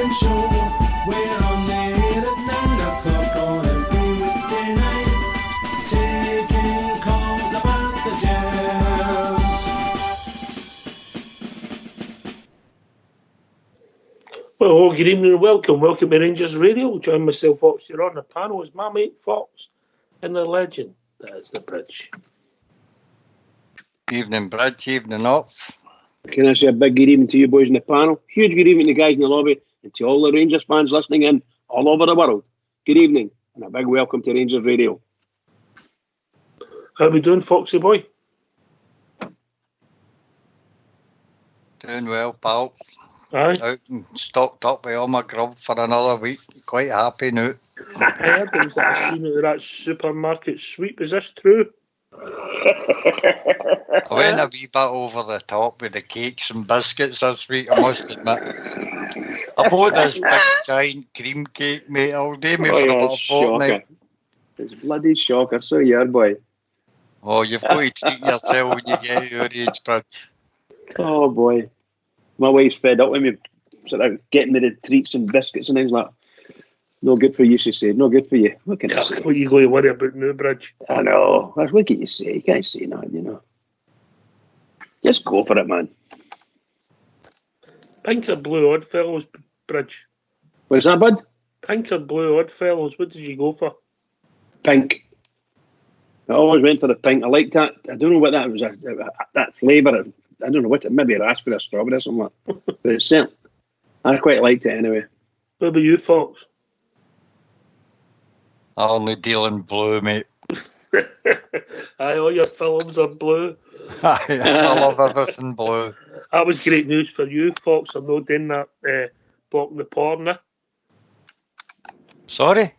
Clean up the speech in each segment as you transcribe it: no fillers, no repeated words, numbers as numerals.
Morning Show. We're on air at 9 o'clock on every weekday night, taking calls about the Jazz. Well, good evening and welcome. Welcome to Rangers Radio. Join myself, Fox, here on the panel is my mate Fox and the legend that is the Bridge. Evening, Bridge. Evening, Ox. Can I say a big good evening to you boys in the panel? Huge good evening to the guys in the lobby and to all the Rangers fans listening in all over the world. Good evening and a big welcome to Rangers Radio. How we doing, Foxy boy? Doing well, pal. Aye. Out and stocked up with all my grub for another week. Quite happy now. I heard there was that scene of that supermarket sweep. Is this true? I went a wee bit over the top with the cakes and biscuits this week, I must admit. I bought this big giant cream cake, mate, all day me for about a fortnight. It's bloody shocker, so yeah, boy. Oh, you've got to treat yourself when you get your age, Bridge. Oh boy. My wife's fed up with me sort of getting me the treats and biscuits and things like that. No good for you, she said. No good for you. What can I say? What are you going to worry about now, Bridge? I know. What can you say? You can't say that, you know. Just go for it, man. Pink or blue Oddfellows, Bridge? What's that, bud? Pink or blue Oddfellows? What did you go for? Pink. I always went for the pink. I liked that. I don't know what that was. That flavour. I don't know what. Maybe raspberry or strawberry or something like that. But it's certainly, I quite liked it anyway. What about you, Fox? I only deal in blue, mate. Aye, all your films are blue. I love everything blue. That was great news for you, Fox. I'm not doing that block the porn. Sorry?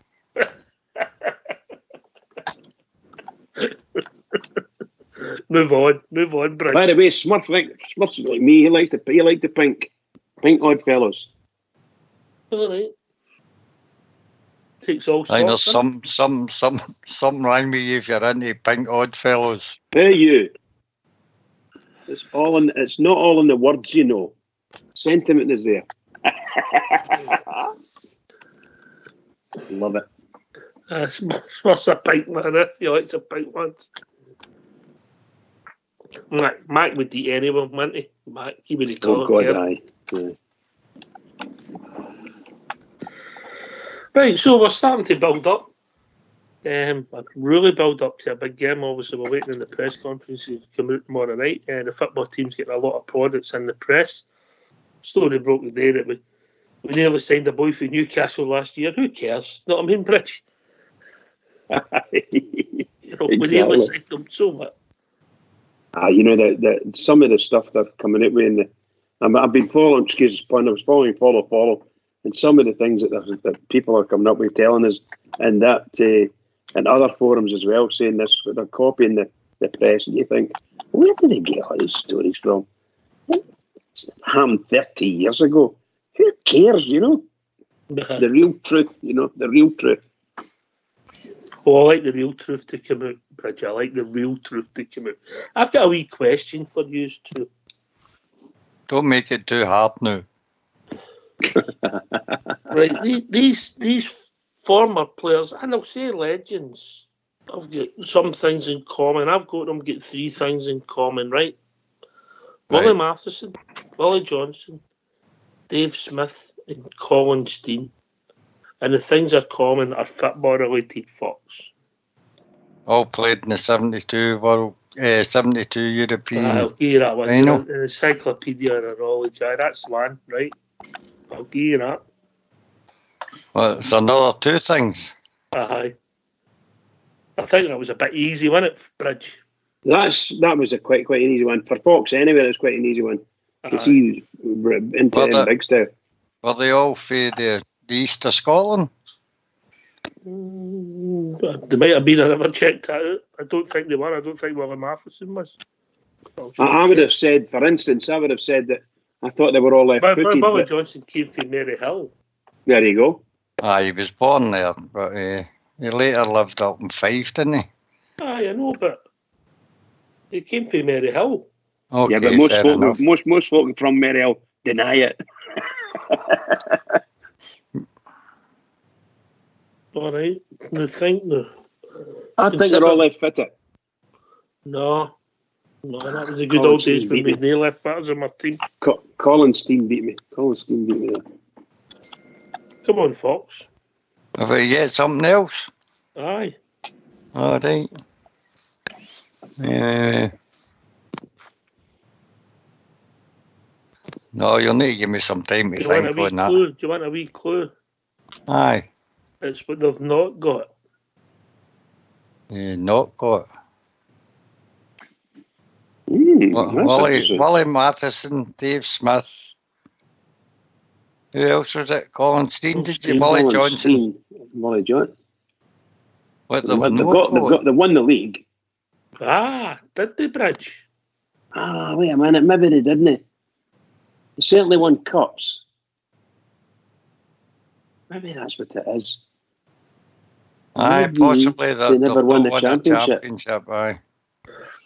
Move on, Bridge. By the way, Smurf's like me. He liked the pink Oddfellows. All right. Takes all I think sorts. there's something wrong with you if you're into pink Oddfellows. Hey, you. It's not all in the words, you know. Sentiment is there. Love it. Smurf's a pink man, He likes a pink ones. Mac would eat anyone, wouldn't he? Mac, he would have Oh, God, aye. Yeah. Right, so we're starting to build up. Really build up to a big game. Obviously, we're waiting in the press conference to come out tomorrow night. The football team's getting a lot of plaudits in the press. Story broke today that we nearly signed a boy for Newcastle last year. Who cares? Know what I mean, Bridge? We nearly signed them so much. You know that some of the stuff they're coming out with, I've been following. Excuse me, I was following follow, and some of the things that people are coming up with telling us, and that and other forums as well, saying this, they're copying the press, and you think, where did they get all these stories from? It happened 30 years ago. Who cares, you know? The real truth, you know, the real truth. Oh, I like the real truth to come out, Bridge. I like the real truth to come out. I've got a wee question for you too. Don't make it too hard now. Right, these former players, and I'll say legends, I've got some things in common. I've got them get three things in common, right? Willie Matheson, Willie Johnson, Dave Smith, and Colin Steen. And the things are common are football-related, Fox. All played in the 72 European. I'll give you that one. I know. An encyclopedia of knowledge. That's one, right? I'll give you that. Well, it's another two things. Aye. I think that was a bit easy, wasn't it, Bridge? That was a quite an easy one. For Fox, anyway, it was quite an easy one. Because he was into it in big style. Were they all for the east of Scotland? They might have been. I never checked that out. I don't think they were. I don't think Willie Matheson was. I would have said, for instance, that I thought they were all left-footed. Willie Johnson came from Maryhill. There you go. He was born there, but he later lived up in Fife, didn't he? I know, but he came from Maryhill. Okay, yeah, but most folk from Maryhill deny it. All right. No, think no. I think they're all left footed. No, that was the good Colin old days Steen when we beat me. had no left footers in my team. Colin Steen beat me. Colin Steen beat me there. Come on, Fox. Have we get something else? Aye. All right. No, you'll need to give me some time to Do you want a think wee on that. clue? Do you want a wee clue? Aye. It's what they've not got. Not got. That's interesting. Willie Matheson, Dave Smith. Who else was it? Colin Steen, did you? Willie Colin Johnson. Steen, Willie Johnson. What They they've not got. they won the league. Ah, did they, Bridge? Ah, wait a minute. Maybe they didn't. They certainly won cups. Maybe that's what it is. Aye, Maybe possibly they never won the championship. Aye.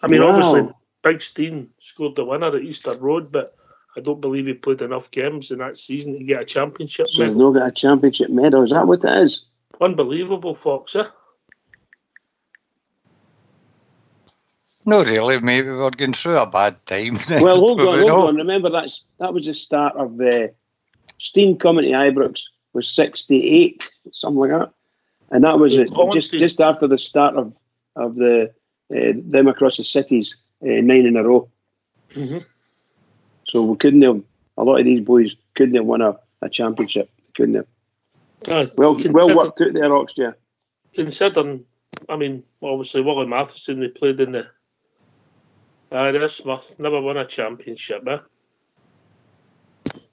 I mean, Wow. obviously, Big Steen scored the winner at Easter Road, but I don't believe he played enough games in that season to get a championship So he's medal. not got a championship medal. Is that what it is? Unbelievable, Fox, eh? No, really, maybe we're going through a bad time. Well, hold We know. on. Remember, that was the start of the Steen coming to Ibrox was 68, something like that. And that was just after the start of the them across the cities, 9 in a row. Mm-hmm. So we couldn't have, a lot of these boys couldn't have won a championship. Couldn't have. Well worked out there, Oxford. Considering, I mean, obviously, Willie Matheson, they played in the Smith, never won a championship, eh?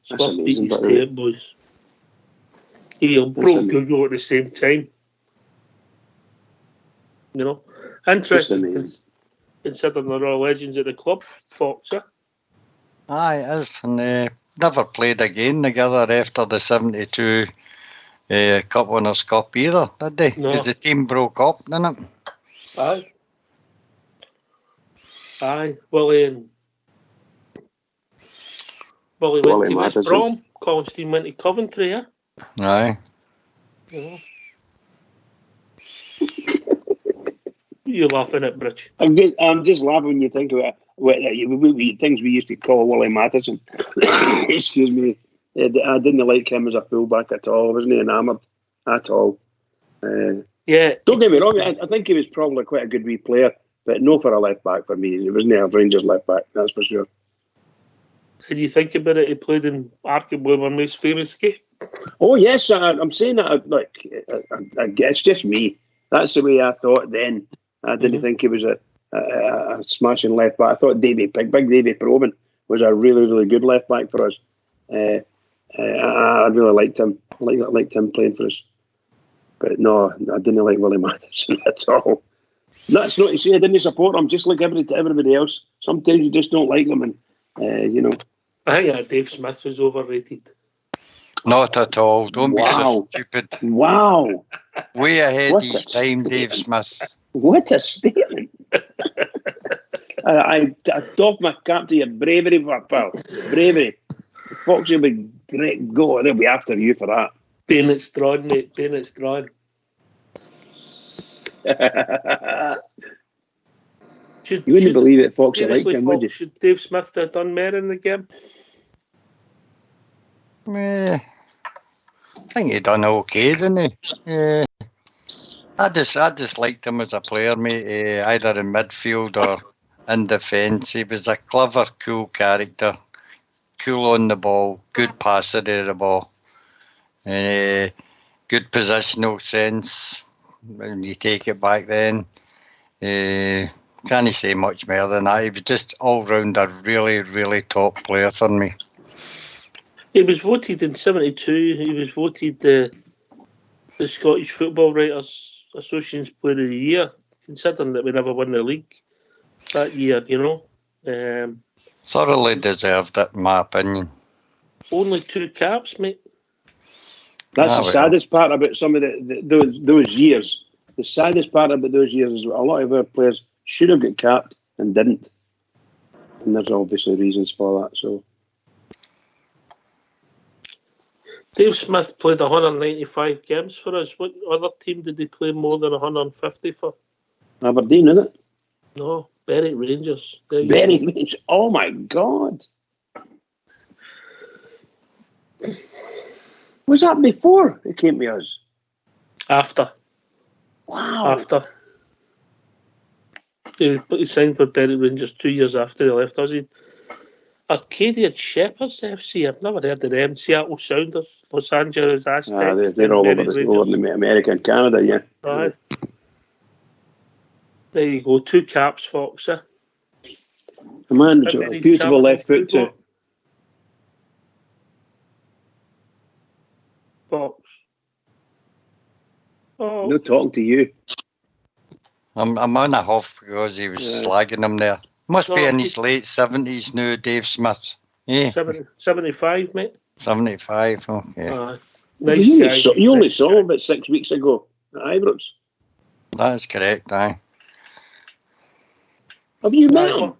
Smith beat amazing, his by the way. team, boys. He broke Google at the same time. You know? Interesting, considering they're all legends at the club, Fox, eh? Aye, it is. And they never played again together after the 72 Cup Winners' Cup either, did they? No. Because the team broke up, didn't it? Aye. Willie went to West Matheson. Brom. Colin Steen went to Coventry, yeah? Aye. You know. You laughing at Bridge? I'm just laughing when you think about things we used to call Willie Matheson. Excuse me. I didn't like him as a fullback at all. I wasn't enamoured at all. Yeah. Don't get me wrong. I think he was probably quite a good wee player, but no for a left back for me. He wasn't a Rangers left back, that's for sure. When you think about it, he played in arguably one of his famous games. Oh yes, I'm saying that. Like, it's just me. That's the way I thought then. I didn't think he was a smashing left back. I thought Big Davy Probin was a really, really good left back for us. I really liked him. I liked him playing for us. But no, I didn't like Willie Matheson at all. That's not to say I didn't support him, just like everybody else. Sometimes you just don't like them, and you know. I think Dave Smith was overrated. Not at all. Don't be so stupid. Wow. Way ahead of his time, Dave Smith. What a statement. I doff my cap to your bravery, pal. Bravery. Foxy will be great. Go, they'll be after you for that. Bayonet Strawn, mate. Bayonet Strawn. You wouldn't believe it, Foxy liked him, would you? Should Dave Smith have done more in the game? I think he done okay, didn't he? I just liked him as a player, mate. Either in midfield or in defence. He was a clever, cool character. Cool on the ball, good passer of the ball. Good positional sense when you take it back then. Can't say much more than that. He was just all round a really, really top player for me. He was voted in 72. He was voted the Scottish Football Writers Association's Player of the Year, considering that we never won the league that year, you know. Thoroughly deserved it, in my opinion. Only 2 caps, mate. That's the saddest part about some of those years. The saddest part about those years is a lot of our players should have got capped and didn't. And there's obviously reasons for that. So Dave Smith played 195 games for us. What other team did he play more than 150 for? Aberdeen, isn't it? No, Berwick Rangers. There you Very go. much. Oh my God. Was that before it came to us? After. Wow. After. He signed for Berwick Rangers 2 years after he left us. Arcadia Shepherds FC, I've never heard of them. Seattle Sounders, Los Angeles Aztecs. They're all over, Berwick over in America and Canada, yeah. Aye. There you go, 2 caps, Fox. The man was And a then he's beautiful travelling left foot football. too. Fox. Oh, No talking to you. I'm on a huff because he was Yeah. slagging him there. Must be in No, his late 70s now, Dave Smith. Yeah, 75, mate. 75, okay. Nice you, guy. you only Nice saw guy. him about 6 weeks ago at Ibrox. That's correct, aye. Have you met him?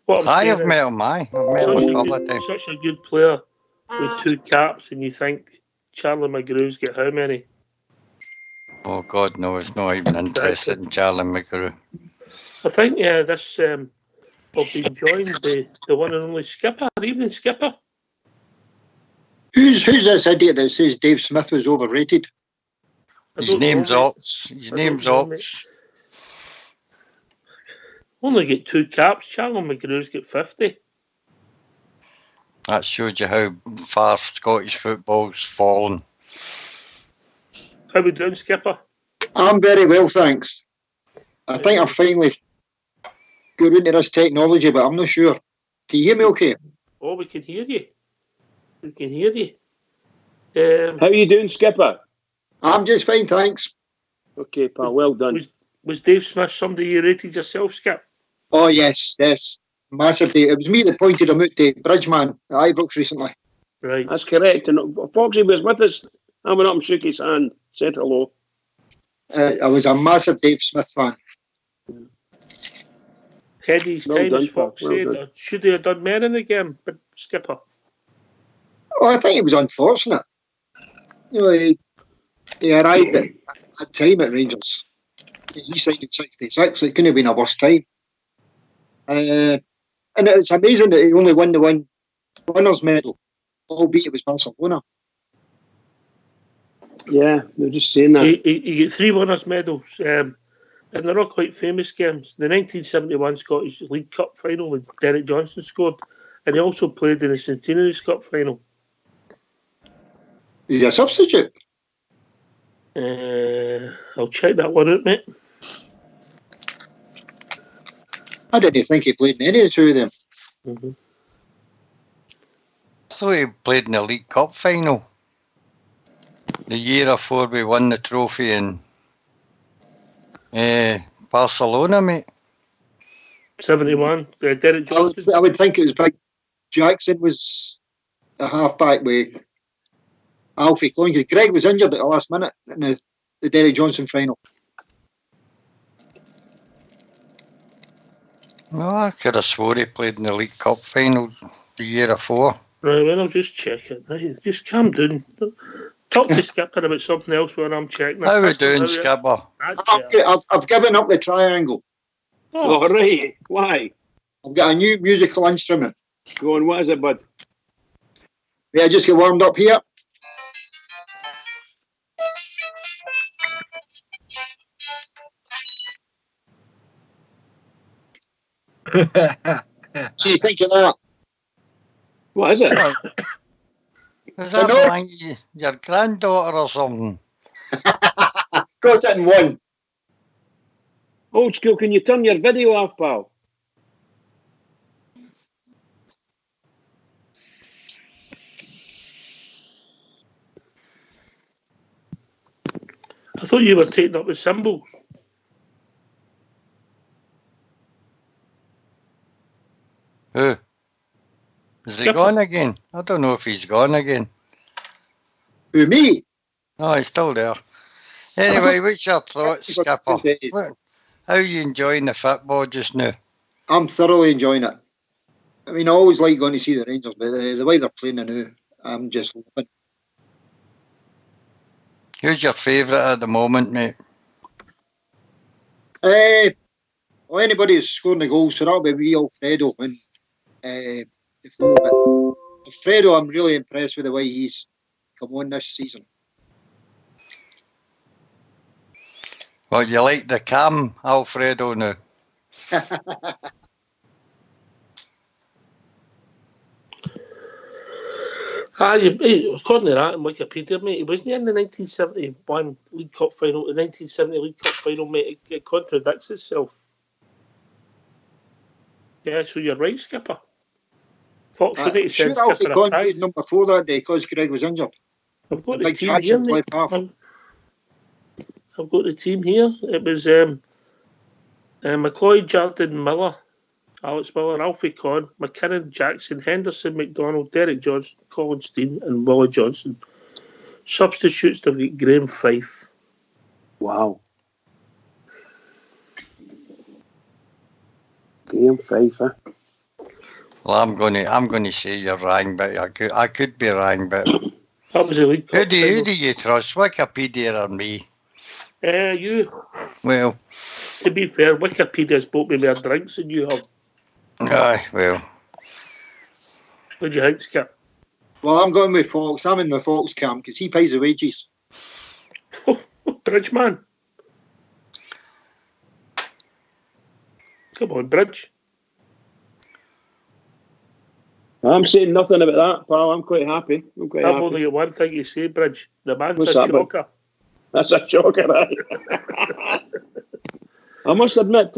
What I'm Aye, saying I've is, met him, aye. I've met him such a a couple of good, times. such a good player with 2 caps, and you think Charlie McGrew's got how many? Oh, God, no, it's not even interested in Charlie McGrew. I think this will be joined by the one and only Skipper. Evening, Skipper. Who's this idiot that says Dave Smith was overrated? I His don't know, name's mate. Ox. His I name's don't know, Ox. Only get 2 caps. Charlie McGrew's got 50. That shows you how far Scottish football's fallen. How we doing, Skipper? I'm very well, thanks. I think I've finally got into this technology, but I'm not sure. Can you hear me okay? Oh, we can hear you. We can hear you. How you doing, Skipper? I'm just fine, thanks. Okay, pal, well done. Was Dave Smith somebody you rated yourself, Skip? Oh, yes. Massively. It was me that pointed him out to Bridgeman at Ibrox recently. Right. That's correct. And Foxy was with us. I went up and shook his hand, said hello. I was a massive Dave Smith fan. Heady's Well time, done, as Fox well said. done. Should he have done more in the game, but Skipper? Oh, I think it was unfortunate. You know, he arrived at a time at Rangers. He signed in 66. It couldn't have been a worse time. And it's amazing that he only won the winner's medal, albeit it was Barcelona. Yeah, they're just saying that. He got 3 winners' medals, and they're all quite famous games. The 1971 Scottish League Cup final when Derek Johnson scored, and he also played in the Centenary Cup final. He's a substitute. I'll check that one out, mate. I didn't think he played in any of the two of them. Mm-hmm. I thought he played in the League Cup final. The year before we won the trophy in Barcelona, mate. 71, Derek Johnson. I would think it was Big Jackson was the halfback with Alfie Clonke. Greg was injured at the last minute in the Derek Johnson final. No, I could have swore he played in the League Cup final the year before. Right, well, I'll just check it. Right, just calm down. Talk to Skipper about something else when I'm checking. How we That's doing, hilarious. Skipper? That's better. I've given up the triangle. Oh, All right. Why? I've got a new musical instrument. Go on, what is it, bud? May I just get warmed up here? What do you think of that? What is it? Is that Hello? like your granddaughter or something? Got it in one. Old school, can you turn your video off, pal? I thought you were taking up the symbols. Who? Is he Skipper. gone again? I don't know if he's gone again. Who, me? No, he's still there. Anyway, what's your thoughts, Skipper? How are you enjoying the football just now? I'm thoroughly enjoying it. I mean, I always like going to see the Rangers, but the way they're playing now, I'm just loving. Who's your favourite at the moment, mate? Well, anybody who's scoring the goals, so that'll be wee Alfredo and Defoe. But Alfredo, I'm really impressed with the way he's come on this season. Well, you like the Cam Alfredo now? According to that in Wikipedia, mate, he wasn't in the 1971 League Cup final, the 1970 League Cup final, mate. It contradicts itself. Yeah, so you're right, Skipper. Fox, you need to Should send Alfie Skipper a Conn prize. played number 4 that day because Greg was injured. I've got the Big team catch here, in mate. left half. I've got the team here. It was McCloy, Jardine, Miller, Alex Miller, Alfie Conn, McKinnon, Jackson, Henderson, McDonald, Derek Johnson, Colin Steen, and Willie Johnson. Substitutes to get Graham Fife. Wow. Graham Fife, huh? Well, I'm gonna say you're wrong, but I could be wrong, but That was a League Cup who do final. you trust, Wikipedia or me? You, Well, to be fair, Wikipedia's bought me more drinks than you have. aye, well, What do you think, Skip? Well, I'm going with Fox. I'm in the Fox camp because he pays the wages. Bridgeman. Come on, Bridge. I'm saying nothing about that, pal. I'm quite happy. I've only got one thing to say, Bridge. The man's What's a that, bud? shocker. That's a shocker, right? I must admit,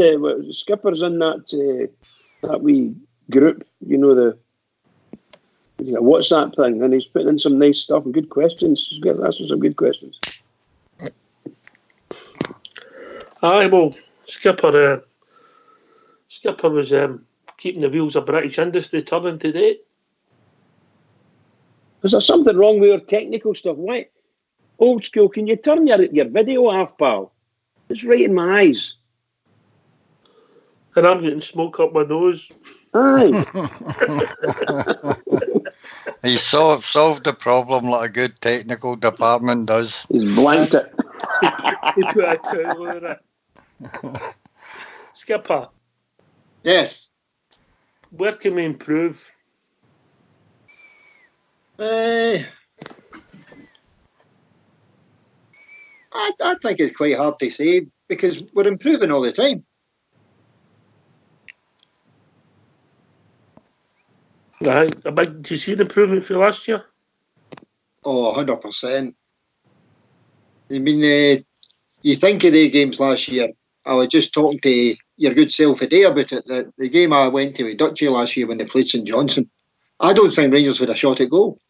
Skipper's in that wee group, you know, the WhatsApp thing, and he's putting in some nice stuff and good questions. He's asking some good questions. Aye, well, Skipper was keeping the wheels of British industry turning today. Is there something wrong with your technical stuff? Why? Old school, can you turn your video off, pal? It's right in my eyes. And I'm getting smoke up my nose. Aye. he solved the problem like a good technical department does. He's blanked it. He put a towel over it. Skipper, Yes. where can we improve? I think it's quite hard to say because we're improving all the time. Aye, do you see the improvement for last year? Oh, 100%. I mean, you think of the games last year. I was just talking to your good self a day about it. The game I went to with Dutchy last year when they played St Johnstone, I don't think Rangers would have shot at goal.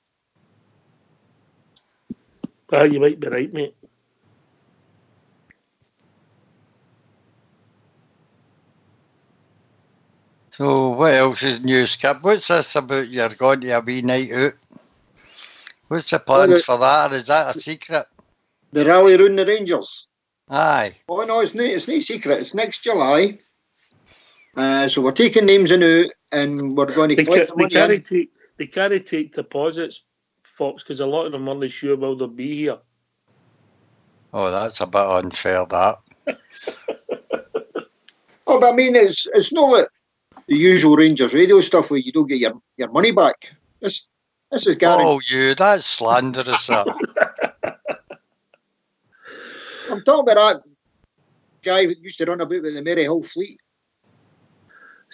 Aye, you might be right, mate. So what else is new, Skip? What's this about you're going to a wee night out? What's the plans for that? Or is that a secret? The rally round the Rangers. Aye. Oh no, it's no secret. It's next July. So we're taking names in out and we're going to collect the money in. They can't take deposits, Fox, because a lot of them aren't sure will they be here. Oh, that's a bit unfair, that. Oh, but I mean, it's not like the usual Rangers radio stuff where you don't get your money back. This is guaranteed. Oh, that's slanderous, that. I'm talking about that guy who used to run about with the Maryhill fleet.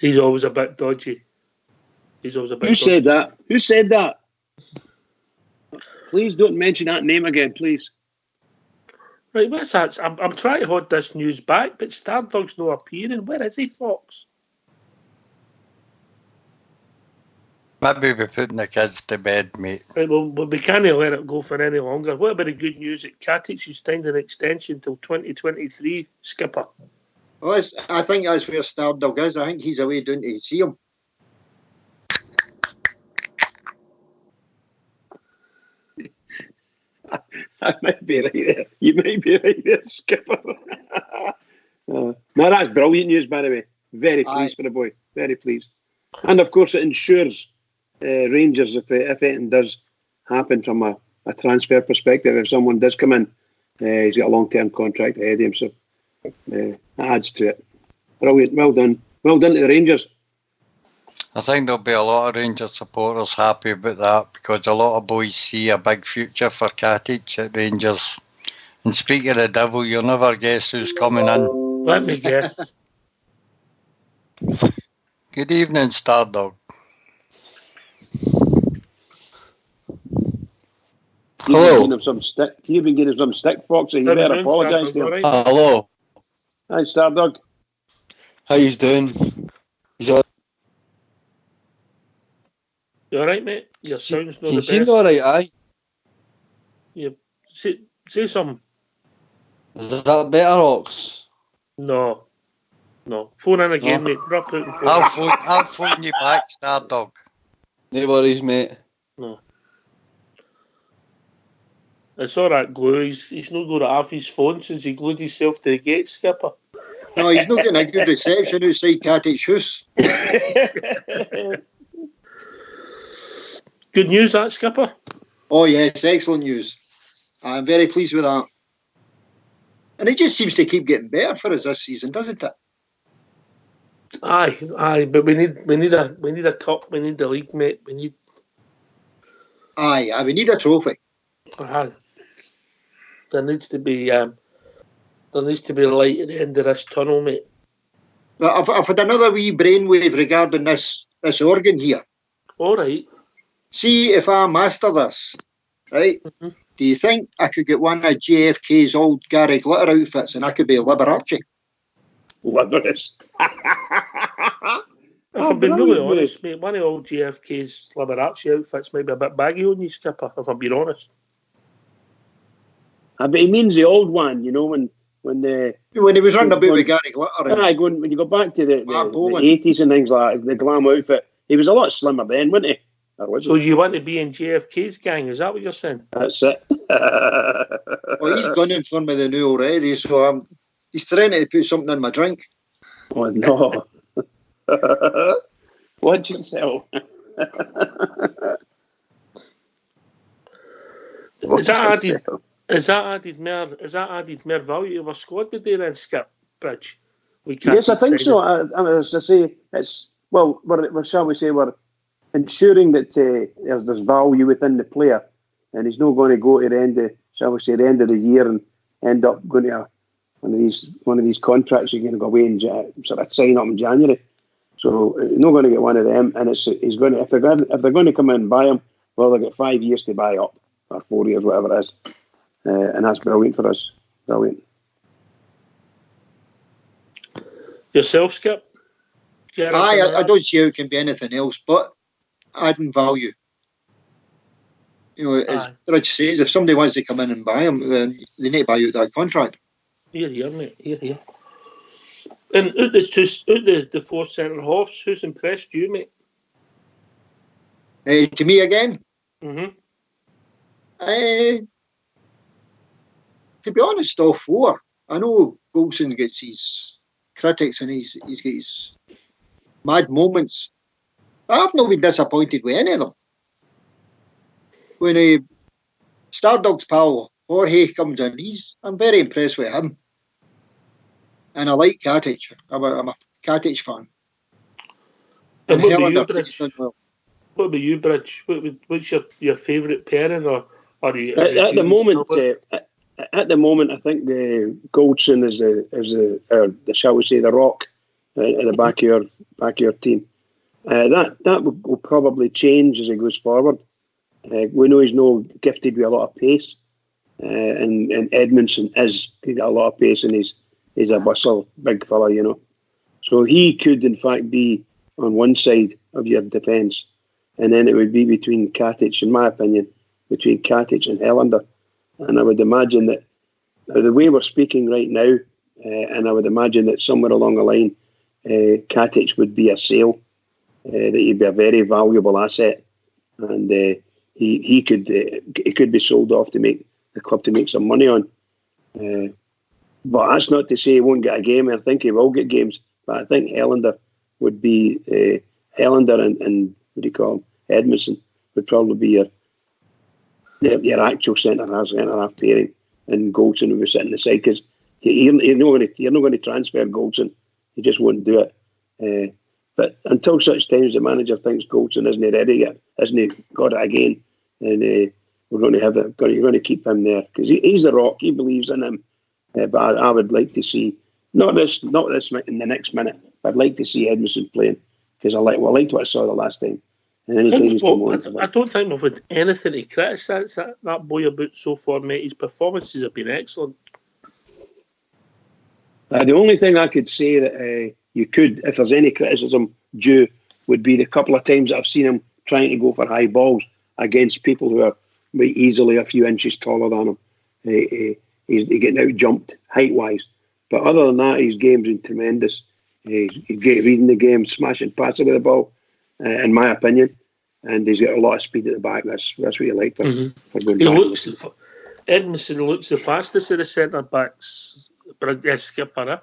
He's always a bit dodgy. He's always a bit Who dodgy. said that? Who said that? Please don't mention that name again, please. Right, what's that? I'm trying to hold this news back, but Stardog's not appearing. Where is he, Fox? Maybe we're putting the kids to bed, mate. Right, well, we can't let it go for any longer. What about the good news that Katic has signed an extension till 2023, Skipper? Well, I think that's where Stardog is. I think he's away down to see him. I might be right there. You might be right there, Skipper. No, that's brilliant news, by the way. Very pleased for the boy. Very pleased. And of course, it ensures Rangers, if anything does happen from a transfer perspective, if someone does come in He's got a long-term contract ahead of him, so that adds to it. Brilliant, well done to the Rangers. I think there'll be a lot of Rangers supporters happy about that because a lot of boys see a big future for Katic at Rangers. And speaking of the devil, you'll never guess who's coming in. Let me guess. Good evening, Stardog. You've been giving him some stick, Foxy. You better apologise to him. Right? Hello. Hi, Stardog. How you doing? You alright, mate? Your sound's not the You best. seem alright, aye? Say something. Is that better, Ox? No. Phone in again, No. mate. Drop out and phone. I'll phone you back, Stardog. No worries, mate. No. I saw that glue. He's not got it off his phone since he glued himself to the gate, Skipper. No, he's not getting a good reception outside Katic's house. Good news, that, Skipper. Oh, yes, excellent news. I'm very pleased with that. And it just seems to keep getting better for us this season, doesn't it? Aye, but we need a cup. We need the league, mate. We need. Aye, we need a trophy. Aye. There needs to be light at the end of this tunnel, mate. But I've had another wee brainwave regarding this organ here. All right. See if I master this, right? Mm-hmm. Do you think I could get one of JFK's old Gary Glitter outfits and I could be Liberace? Liberace. If I'm being really honest, mate, one of old JFK's Liberace outfits might be a bit baggy on you, Skipper, if I'm being honest. But he means the old one, you know, when When he was running about with Gary Glitter. And, when you go back to the Bowman. 80s and things like that, the glam outfit, he was a lot slimmer then, wasn't he? So you want to be in JFK's gang? Is that what you're saying? That's it. well, he's gunning for me the new already, so he's threatening to put something in my drink. Oh, no. Watch yourself. Is that added more value to our squad today then, Skip Bridge? Yes, I think so. As I say, it's we're ensuring that there's value within the player, and he's not going to go to the end of, the end of the year and end up going to one of these contracts. You're going to go away and sort of sign up in January. So he's not going to get one of them, and he's going to if they're going to come in and buy him, well, they've got 5 years to buy up, or 4 years, whatever it is, and that's brilliant for us. Brilliant. Yourself, Skip? I don't see how it can be anything else but adding value. You know, as Rich says, if somebody wants to come in and buy him, then they need to buy out that contract. Here, mate. Here. And out the four centre halves, who's impressed you, mate? To me again? Mm-hmm. To be honest, all four. I know Goldson gets his critics and he's got his mad moments. I've not been disappointed with any of them. When Stardog's pal Jorge comes in, I'm very impressed with him. And I like Katic. I'm a Katic fan. And what about you, Helander, Bridge? well. What about you, Bridge? What's your favourite pairing, or you? At the moment, I think the Goldson is the shall we say the rock at the back of your team. That will probably change as he goes forward. We know he's no gifted with a lot of pace, and Edmondson he's got a lot of pace, and he's a bustle big fella, you know. So he could in fact be on one side of your defence, and then it would be between Katic, in my opinion, between Katic and Helander. And I would imagine that the way we're speaking right now, and I would imagine that somewhere along the line, Katic would be a sale, that he'd be a very valuable asset, and he could be sold off to make the club to make some money on. But that's not to say he won't get a game. I think he will get games, but I think Helander would be Helander and what do you call him, Edmondson would probably be your actual centre half pairing. and Goldson was sitting aside because you're not going to transfer Goldson. He just won't do it. But until such times the manager thinks Goldson isn't ready yet, isn't he got it again, and we're going to have it. You're going to keep him there because he's the rock. He believes in him. But I would like to see not this in the next minute. I'd like to see Edmondson playing because I liked what I saw the last time. And anything he's come on. I don't think we've had anything to criticise that boy about so far, mate. His performances have been excellent. The only thing I could say that you could, if there's any criticism due, would be the couple of times that I've seen him trying to go for high balls against people who are easily a few inches taller than him. He's getting out jumped height-wise. But other than that, his game's been tremendous. He's reading the game, smashing, passing the ball, in my opinion. And he's got a lot of speed at the back. That's what you like for going back. Edmondson looks the fastest of the centre-backs. But yes, skipper,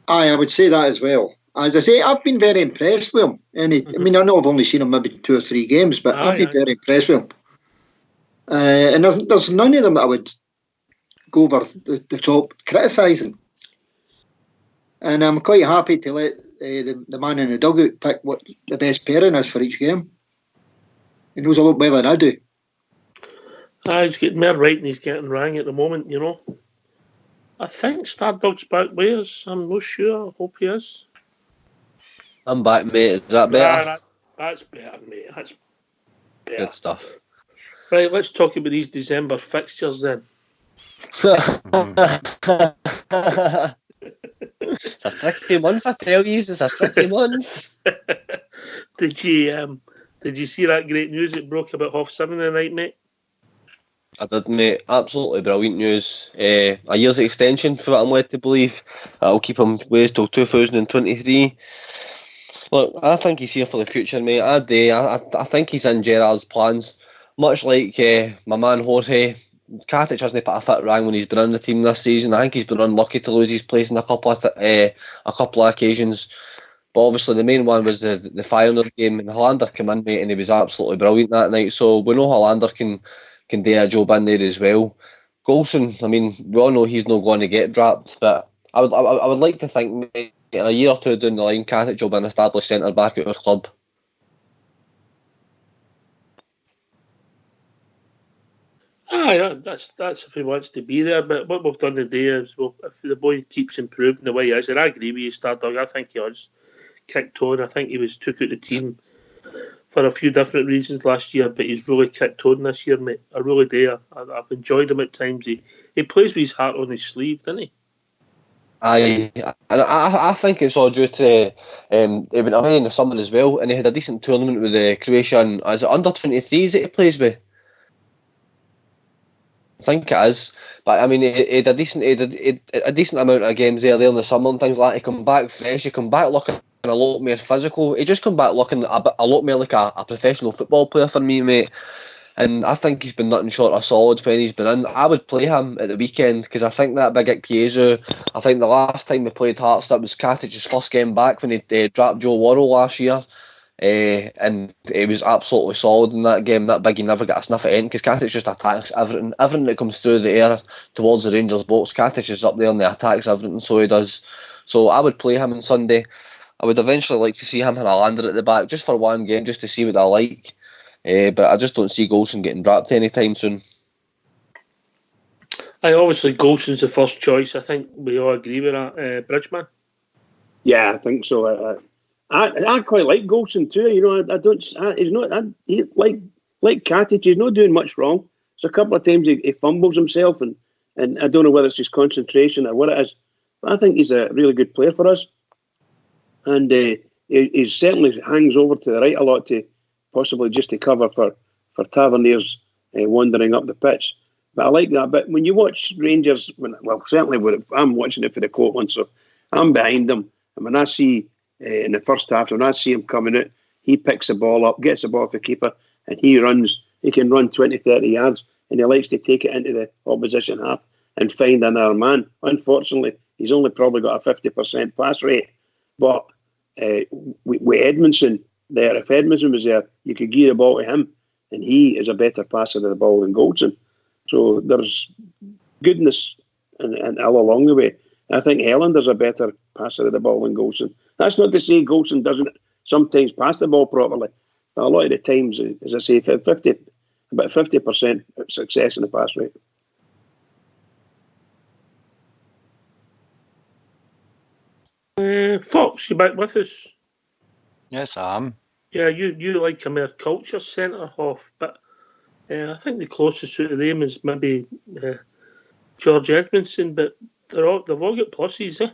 I would say that as well. As I say, I've been very impressed with him. And I mean, I know I've only seen him maybe 2 or 3 games, but I've been very impressed with him. And there's none of them that I would go over the top criticising. And I'm quite happy to let the man in the dugout pick what the best pairing is for each game. He knows a lot better than I do. He's getting more right than he's getting wrong at the moment, you know. I think Stardog's back with us. I'm not sure. I hope he is. I'm back, mate. Is that better? That's better, mate. That's better. Good stuff. Right, let's talk about these December fixtures then. It's a tricky month, I tell you. It's a tricky month. Did you see that great news that broke about 7:30 tonight, mate? I did, mate. Absolutely brilliant news. A year's extension, for what I'm led to believe. I'll keep him ways till 2023. Look, I think he's here for the future, mate. I do. I think he's in Gerrard's plans. Much like my man Jorge, Katic hasn't put a fit wrong when he's been in the team this season. I think he's been unlucky to lose his place in a couple of occasions. But obviously the main one was the Feyenoord game, and Hollander came in, mate, and he was absolutely brilliant that night. So we know Hollander can do a job in there as well. Goldson, I mean, we all know he's not going to get dropped, but I would like to think, mate, in a year or two down the line, Katic will be an established centre back at our club. That's if he wants to be there. But what we've done today is, well, if the boy keeps improving the way he is, and I agree with you, Stardog. I think he has kicked on. I think he was took out the team for a few different reasons last year, but he's really kicked on this year, mate. I really do. I've enjoyed him at times. He plays with his heart on his sleeve, doesn't he? I think it's all due to he went away in the summer as well, and he had a decent tournament with the Croatian. Is it under 23s that he plays with? I think it is, but I mean, he had a decent amount of games there in the summer and things like that. He come back fresh. He come back looking a lot more physical. He just come back looking a lot more like a professional football player for me, mate. And I think he's been nothing short of solid when he's been in. I would play him at the weekend because I think that big at Chiesa, I think the last time we played Hearts, that was Katic's first game back when he dropped Joe Worrell last year. And he was absolutely solid in that game. That big, he never got a sniff at end because Katic just attacks everything that comes through the air towards the Rangers box. Katic is up there and he attacks everything, so he does. So I would play him on Sunday. I would eventually like to see him and Hollander at the back just for one game, just to see what I like. But I just don't see Goldson getting dropped anytime soon. Obviously Golson's the first choice. I think we all agree with that, Bridgman. Yeah, I think so. I quite like Goldson too. You know, he's not like Katic. He's not doing much wrong. So a couple of times he fumbles himself, and I don't know whether it's his concentration or what it is. But I think he's a really good player for us, and he certainly hangs over to the right a lot to possibly just to cover for Taverniers wandering up the pitch. But I like that. But when you watch Rangers, certainly I'm watching it for the Courtland, so I'm behind them. And when I see in the first half, when I see him coming out, he picks the ball up, gets the ball off the keeper, and he runs. He can run 20, 30 yards, and he likes to take it into the opposition half and find another man. Unfortunately, he's only probably got a 50% pass rate. But with Edmondson there, if Edmondson was there, you could give the ball to him, and he is a better passer of the ball than Goldson. So there's goodness and ill along the way. I think Hellander's a better passer of the ball than Goldson. That's not to say Goldson doesn't sometimes pass the ball properly. But a lot of the times, as I say, about 50% success in the pass rate. Fox, you back with us? Yes, I am. Yeah, you like a more culture centre half, but I think the closest to them is maybe George Edmondson, but they've all got pluses, eh?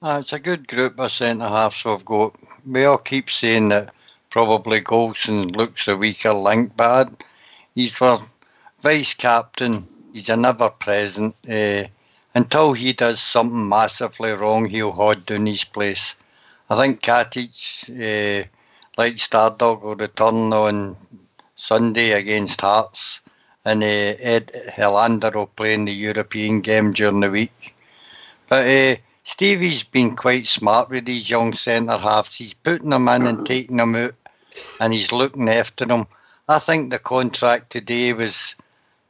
It's a good group of centre halves we've got. We all keep saying that probably Goldson looks the weaker link, but he's for vice captain. He's a never present. Until he does something massively wrong, he'll hold down his place. I think Katic, like Stardog, will return on Sunday against Hearts, and Ed Helander will play in the European game during the week. But Stevie's been quite smart with these young centre halves. He's putting them in and taking them out, and he's looking after them. I think the contract today was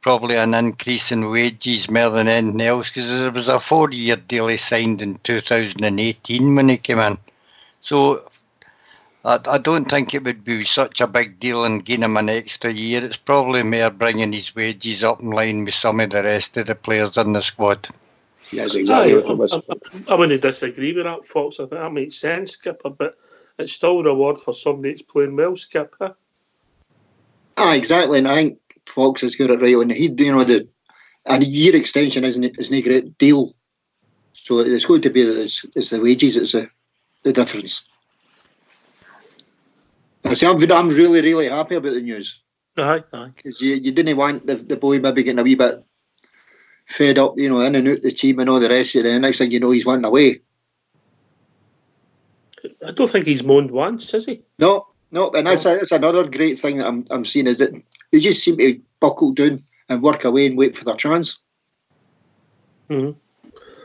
probably an increase in wages more than anything else, because there was a 4-year deal he signed in 2018 when he came in. So I don't think it would be such a big deal in giving him an extra year. It's probably more bringing his wages up in line with some of the rest of the players in the squad. Yes, exactly what it was. I wouldn't disagree with that, Fox. I think that makes sense, Skipper, but it's still a reward for somebody that's playing well, Skipper. Exactly, and I think Fox has got it right on the head. A year extension isn't a great deal, so it's going to be that it's the wages that's the difference. I say I'm really, really happy about the news. Aye. Because you didn't want the boy maybe getting a wee bit fed up, in and out the team and all the rest of it. And the next thing you know, he's wanting away. I don't think he's moaned once, has he? No, and that's another great thing that I'm seeing, is that they just seem to buckle down and work away and wait for their chance. Mm-hmm.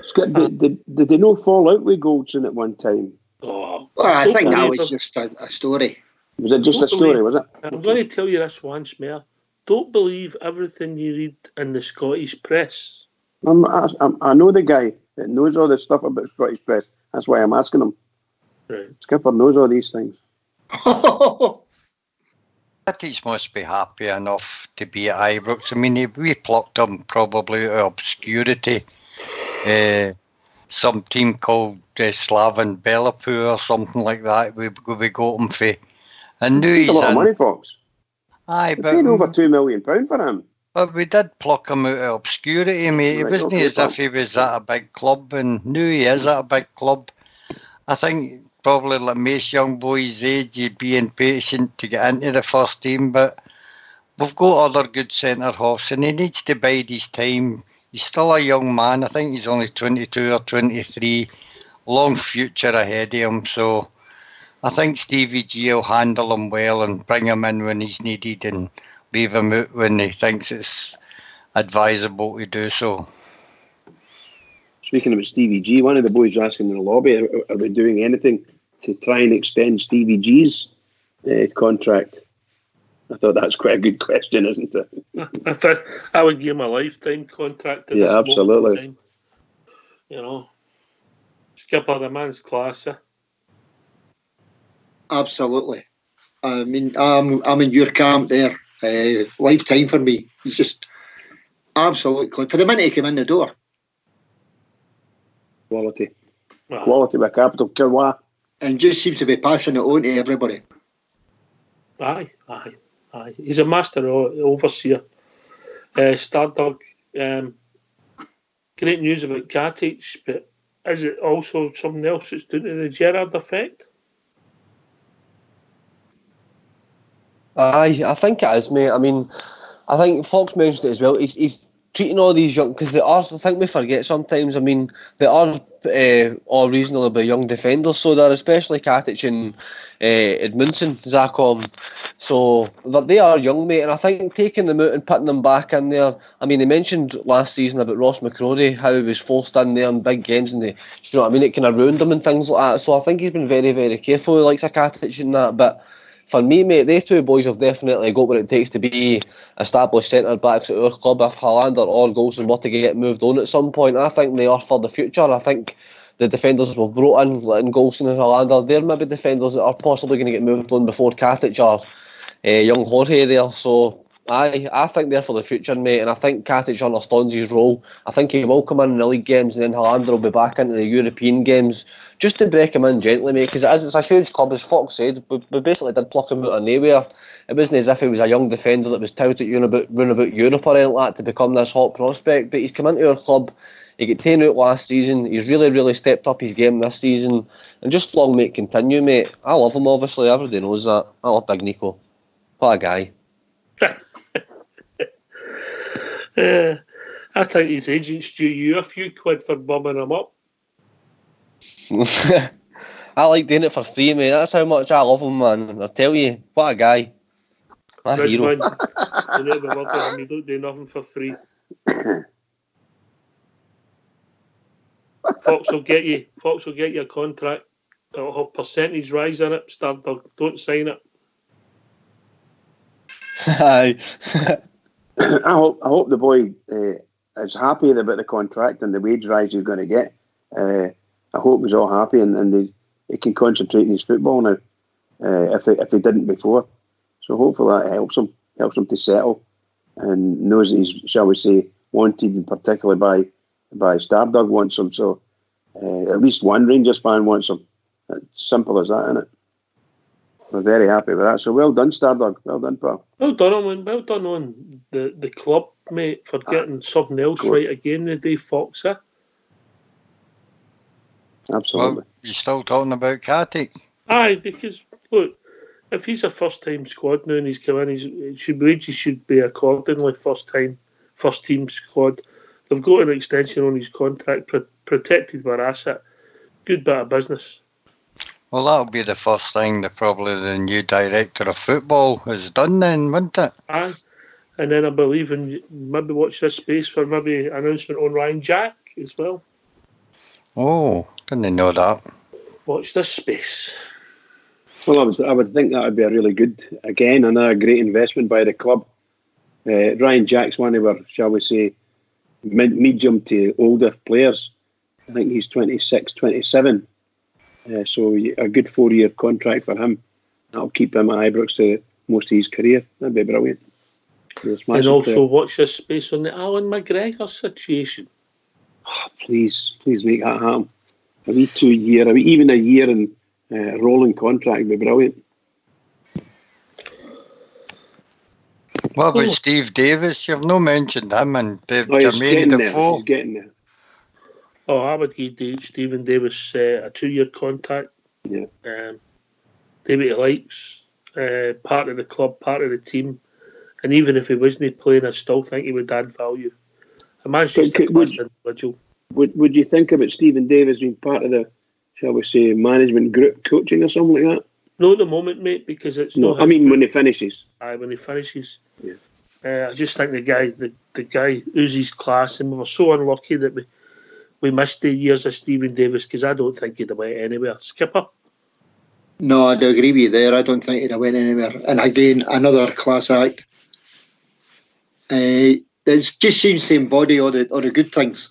Scott, did they not fall out with Goldson at one time? Oh, Well, I think that was just a story. Was it just a story, was it? I'm going to tell you this once more. Don't believe everything you read in the Scottish press. I know the guy that knows all this stuff about Scottish press. That's why I'm asking him. Right. Skipper knows all these things. Katic must be happy enough to be at Ibrox. I mean, we plucked him probably out of obscurity. Some team called Slaven Belapu or something like that. We got him for. And knew he's a lot of money, Fox. Aye, They but paid over £2 million for him. But we did pluck him out of obscurity, mate. It Right, wasn't okay, as if he was at a big club, and knew he is at a big club. I think probably like most young boys' age, you'd be impatient to get into the first team, but we've got other good centre halves, and he needs to bide his time. He's still a young man. I think he's only 22 or 23. Long future ahead of him, so I think Stevie G will handle him well and bring him in when he's needed and leave him out when he thinks it's advisable to do so. Speaking about Stevie G, one of the boys asking in the lobby, are we doing anything to try and extend Stevie G's contract? I thought that's quite a good question, isn't it? I think I would give him a lifetime contract. At Yeah, this absolutely. moment in time. Skipper, the man's class. Absolutely. I mean, I'm in your camp there. Lifetime for me. He's just absolutely, for the minute he came in the door. Quality. Wow. Quality with a capital Kirwa. And just seems to be passing it on to everybody. Aye. He's a master overseer. Stardog, great news about Katic, but is it also something else that's due to the Gerrard effect? Aye, I think it is, mate. I mean, I think Fox mentioned it as well. He's treating all these young, because they are, I think we forget sometimes, I mean, they are all reasonably young defenders, so they're especially Katic and Edmundson, Zacom, so they are young, mate, and I think taking them out and putting them back in there, I mean, they mentioned last season about Ross McCrory, how he was forced in there in big games, and it kind of ruined him and things like that, so I think he's been very, very careful, he likes a Katic and that, but for me, mate, they two boys have definitely got what it takes to be established centre backs at our club. If Hollander or Golson were to get moved on at some point, I think they are for the future. I think the defenders we've brought in, like Golson and Hollander, they're maybe defenders that are possibly going to get moved on before Katic or young Jorge there. So I think they're for the future, mate, and I think Katic understands his role. I think he will come in the league games, and then Hollander will be back into the European games just to break him in gently, mate, because it's a huge club, as Fox said. We basically did pluck him out of nowhere. It wasn't as if he was a young defender that was touted round about Europe or anything like that to become this hot prospect, but he's come into our club. He got 10 out last season. He's really stepped up his game this season, and just long may it continue, mate. I love him, obviously, everybody knows that. I love Big Nico. What a guy. I think his agents due you a few quid for bumming him up. I like doing it for free, mate. That's how much I love him, man. I tell you, what a guy. A Good hero. man. You never love him. You don't do nothing for free. Fox will get you a contract. It'll have percentage rise in it. Stardog, don't sign it. Aye. I hope the boy is happy about the contract and the wage rise he's going to get. I hope he's all happy and he can concentrate on his football now. If he didn't before, so hopefully that helps him to settle and knows that he's, shall we say, wanted, and particularly by Stardog wants him. So at least one Rangers fan wants him. It's simple as that, isn't it? We're very happy with that. So well done, Stardog. Well done, pal. Well done on the club, mate, for getting something else right again today, Fox. Absolutely. Well, you still talking about Katic? Aye, because look, if he's a first-time squad now and he's come in, wages should be accordingly first team squad. They've got an extension on his contract, protected by asset. Good bit of business. Well, that'll be the first thing that probably the new director of football has done then, wouldn't it? Aye. And then I believe in maybe watch this space for maybe announcement on Ryan Jack as well. Oh, didn't know that. Watch this space. Well, I would think that would be a really good, again, another great investment by the club. Ryan Jack's one of our, shall we say, medium to older players. I think he's 26, 27. So a good 4-year contract for him. That'll keep him at Ibrox to most of his career. That'd be brilliant. And also watch this space on the Alan McGregor situation. Oh, please make that happen. A wee 2-year, even a year in rolling contract would be brilliant. What about Steve Davis? You've no mentioned him and Jermaine Defoe. He's getting there. Oh, I would give Stephen Davis a 2-year contract. Yeah. David he likes, part of the club, part of the team. And even if he wasn't playing, I still think he would add value. A man's just a class individual. Would you think about Stephen Davis being part of the, shall we say, management group coaching or something like that? No, at the moment, mate, because it's no. I mean, when he finishes. Aye, when he finishes. Yeah. I just think the guy oozes class, and we were so unlucky that we missed the years of Stephen Davis because I don't think he'd have went anywhere. Skipper? No, I'd agree with you there. I don't think he'd have went anywhere. And again, another class act. It just seems to embody all the good things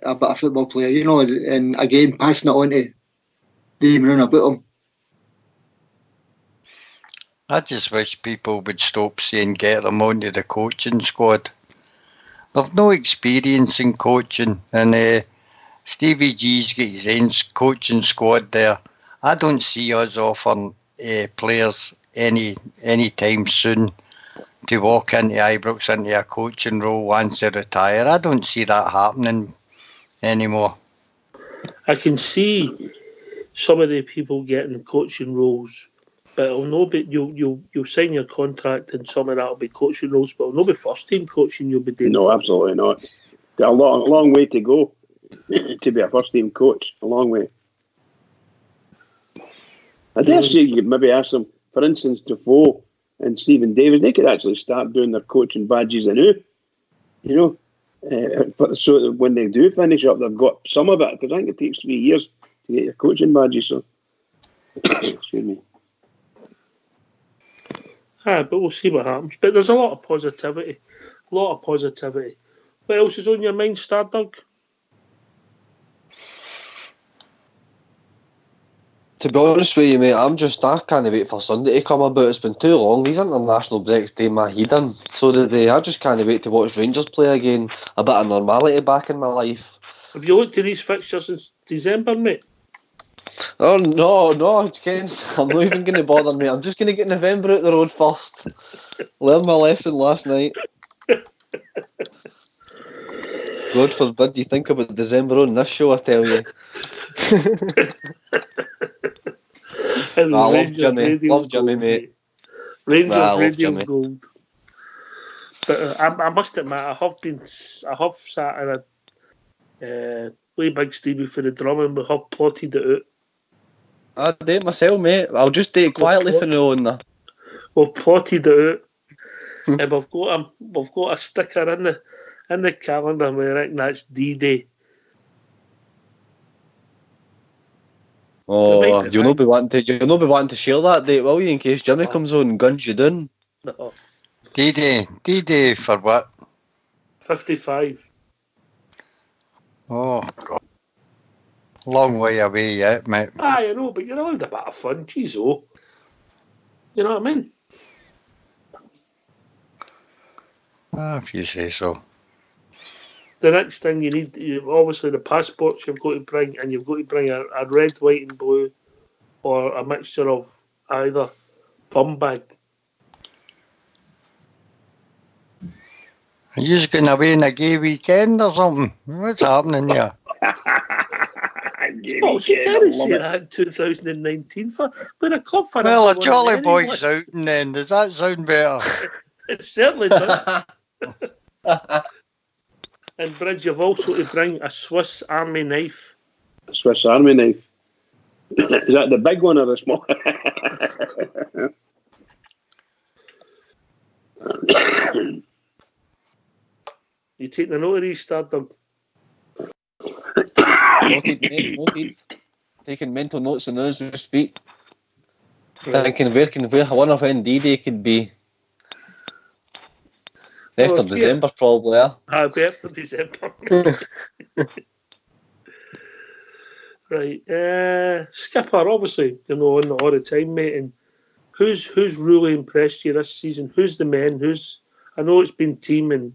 about a football player, you know, and again, passing it on to them around about him. I just wish people would stop saying get them onto the coaching squad. They've no experience in coaching, and Stevie G's got his own coaching squad there. I don't see us offering players any time soon to walk into Ibrox into a coaching role once they retire. I don't see that happening anymore. I can see some of the people getting coaching roles, but it'll not be, you'll sign your contract and some of that will be coaching roles, but it'll not be first team coaching you'll be doing. No, absolutely not. Got a long way to go to be a first team coach. A long way. I dare say you could maybe ask them, for instance, Defoe and Stephen Davis, they could actually start doing their coaching badges anew, you know, so that when they do finish up, they've got some of it, because I think it takes 3 years to get your coaching badges. So, excuse me. But we'll see what happens. But there's a lot of positivity. What else is on your mind, Stardog? To be honest with you, mate, I can't wait for Sunday to come about. It's been too long. These international breaks do my head in. So did they. I just can't wait to watch Rangers play again. A bit of normality back in my life. Have you looked at these fixtures since December, mate? Oh, no, Ken. I'm not even going to bother, mate. I'm just going to get November out the road first. Learned my lesson last night. God forbid you think about December on this show, I tell you. I love Jimmy, mate. Rangers Radio Gold. But I must admit, I have sat in a way big Stevie for the drum, and we have plotted it out. I do it myself, mate. I'll just do it quietly for now and there. We've plotted it out, and we've got a sticker in the calendar where I think that's D-Day. Oh, you'll not be wanting to share that date, will you? In case Jimmy comes on and guns you down. No. D-Day for what? 55. Oh God, long way away yet, mate. I know, but you're allowed a bit of fun, geez, oh. You know what I mean? If you say so. The next thing you need, obviously the passports you've got to bring, and you've got to bring a red, white and blue, or a mixture of either bum bag. Are you just going away on a gay weekend or something? What's happening here? You can't say that in 2019 we're a club for Well, a everyone Jolly anyway. Boys outing then. Does that sound better? It certainly does. And Bridge, you've also to bring a Swiss Army knife. A Swiss Army knife. Is that the big one or the small? You taking a note of these, Stardom? Noted, mate, noted. Taking mental notes and as we speak. Thinking where one of D-Day could be. After December, probably, yeah. I'll be after December. Right. Skipper, obviously, on it all the time, mate. And who's really impressed you this season? Who's the men? I know it's been team, and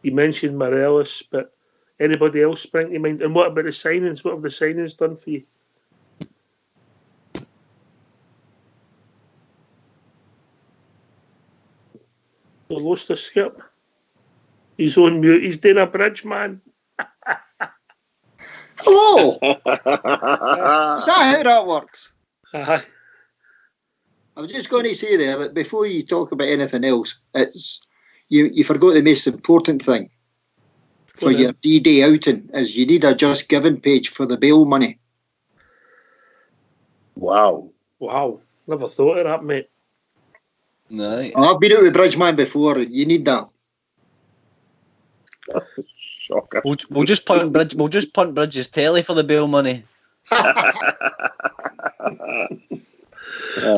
you mentioned Morelos, but anybody else spring to mind? And what about the signings? What have the signings done for you? We lost a Skip. He's on mute. He's doing a bridge, man. Hello! Is that how that works? Aye. I was just going to say there that before you talk about anything else, it's you forgot the most important thing for your D-Day outing is you need a Just Giving page for the bail money. Wow. Never thought of that, mate. No. I've been out with Bridgeman before. You need that. Shocker. We'll just punt Bridges telly for the bail money.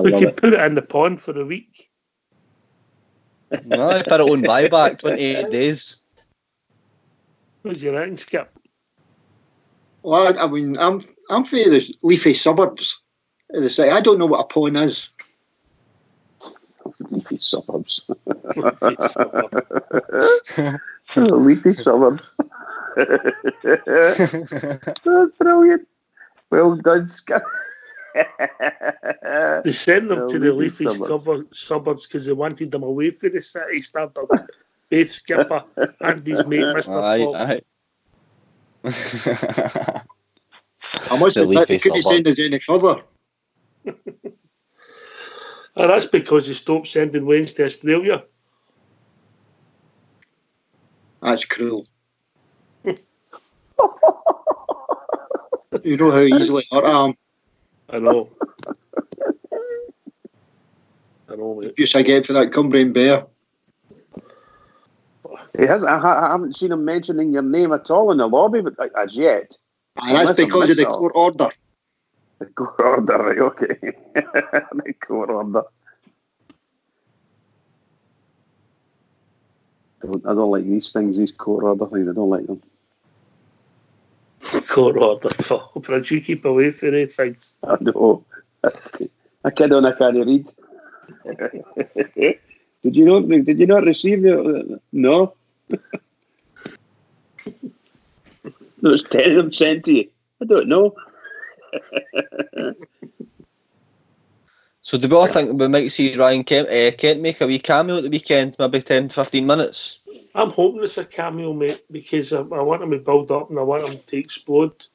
We could put it in the pond for a week. No, I put it on buyback, 28 days. What's your reckon, Skip? Well, I mean, I'm from the leafy suburbs. I don't know what a pond is. Leafy suburbs. Leafy suburbs. That's brilliant. Well done, Skip. They sent them to the leafy suburbs. suburbs because they wanted them away from the city. Started both Skipper and his mate, Mr. Fox. I must admit, they couldn't send us any further. And that's because they stopped sending Waynes to Australia. That's cruel. You know how easily hurt I am. I know, mate. Abuse I get for that Cumbrian bear. He has. I haven't seen him mentioning your name at all in the lobby, but as yet. And that's because of the court order. The court order, right? Okay. The court order. I don't like these things, these court order things. I don't like them. Court order, but you keep away from it, things. I know. I kid on, I can't read. Did you not receive the? No. There's 10 of them sent to you. I don't know. So do we all think we might see Ryan Kent make a wee cameo at the weekend, maybe 10 to 15 minutes? I'm hoping it's a cameo, mate, because I want him to build up and I want him to explode.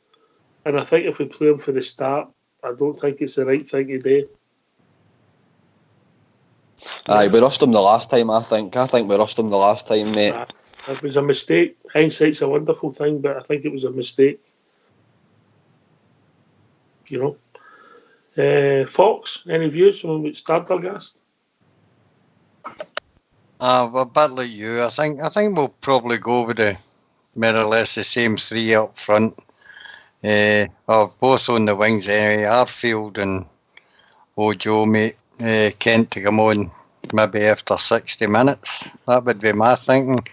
And I think if we play him for the start, I don't think it's the right thing to do. Aye, we rushed him the last time, I think. I think we rushed him the last time, mate. It was a mistake. Hindsight's a wonderful thing, but I think it was a mistake. You know. Fox, any views on Stardergast? A bit like you. I think we'll probably go with the more or less the same three up front. Both on the wings anyway. Arfield and Ojo, mate. Kent to come on maybe after 60 minutes. That would be my thinking.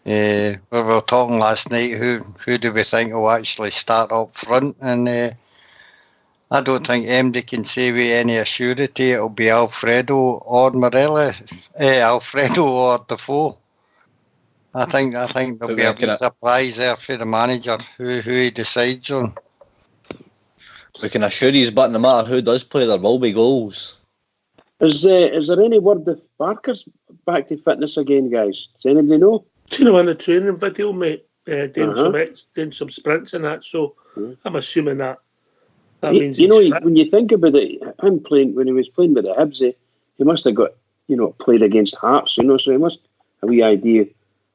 We were talking last night. Who do we think will actually start up front? And I don't think MD can say with any assurity it'll be Alfredo or Morella. Alfredo or Defoe. I think there'll be a big surprise there for the manager who he decides on. We can assure you, but no matter who does play, there will be goals. Is there any word if Barker's back to fitness again, guys? Does anybody know? Seen him in the training video, mate, doing some sprints and that, so I'm assuming that means when you think about it, him playing when he was playing with the Hibs, he must have got, played against Hearts, so he must have a wee idea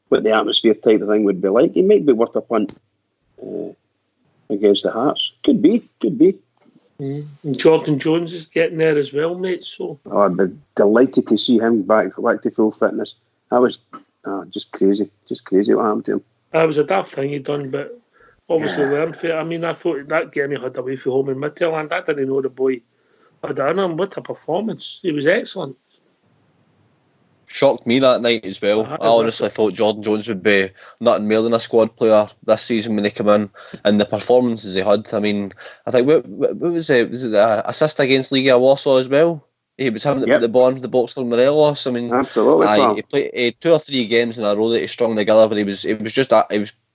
what the atmosphere type of thing would be like. He might be worth a punt against the Hearts. Could be. And Jordan Jones is getting there as well, mate. So I'd be delighted to see him back to full fitness. That was just crazy what happened to him. That was a daft thing he done, but obviously learned from it. I mean, I thought that game he had away from home in Midtjylland, I didn't know the boy had done him. What a performance. He was excellent. Shocked me that night as well. I honestly thought Jordan Jones would be nothing more than a squad player this season when he came in, and the performances he had. I mean, I think what was it? Was it the assist against Legia Warsaw as well? He was having to put the ball into the box for Morelos. I mean, absolutely. He played 2 or 3 games in a row that he strung together, but he was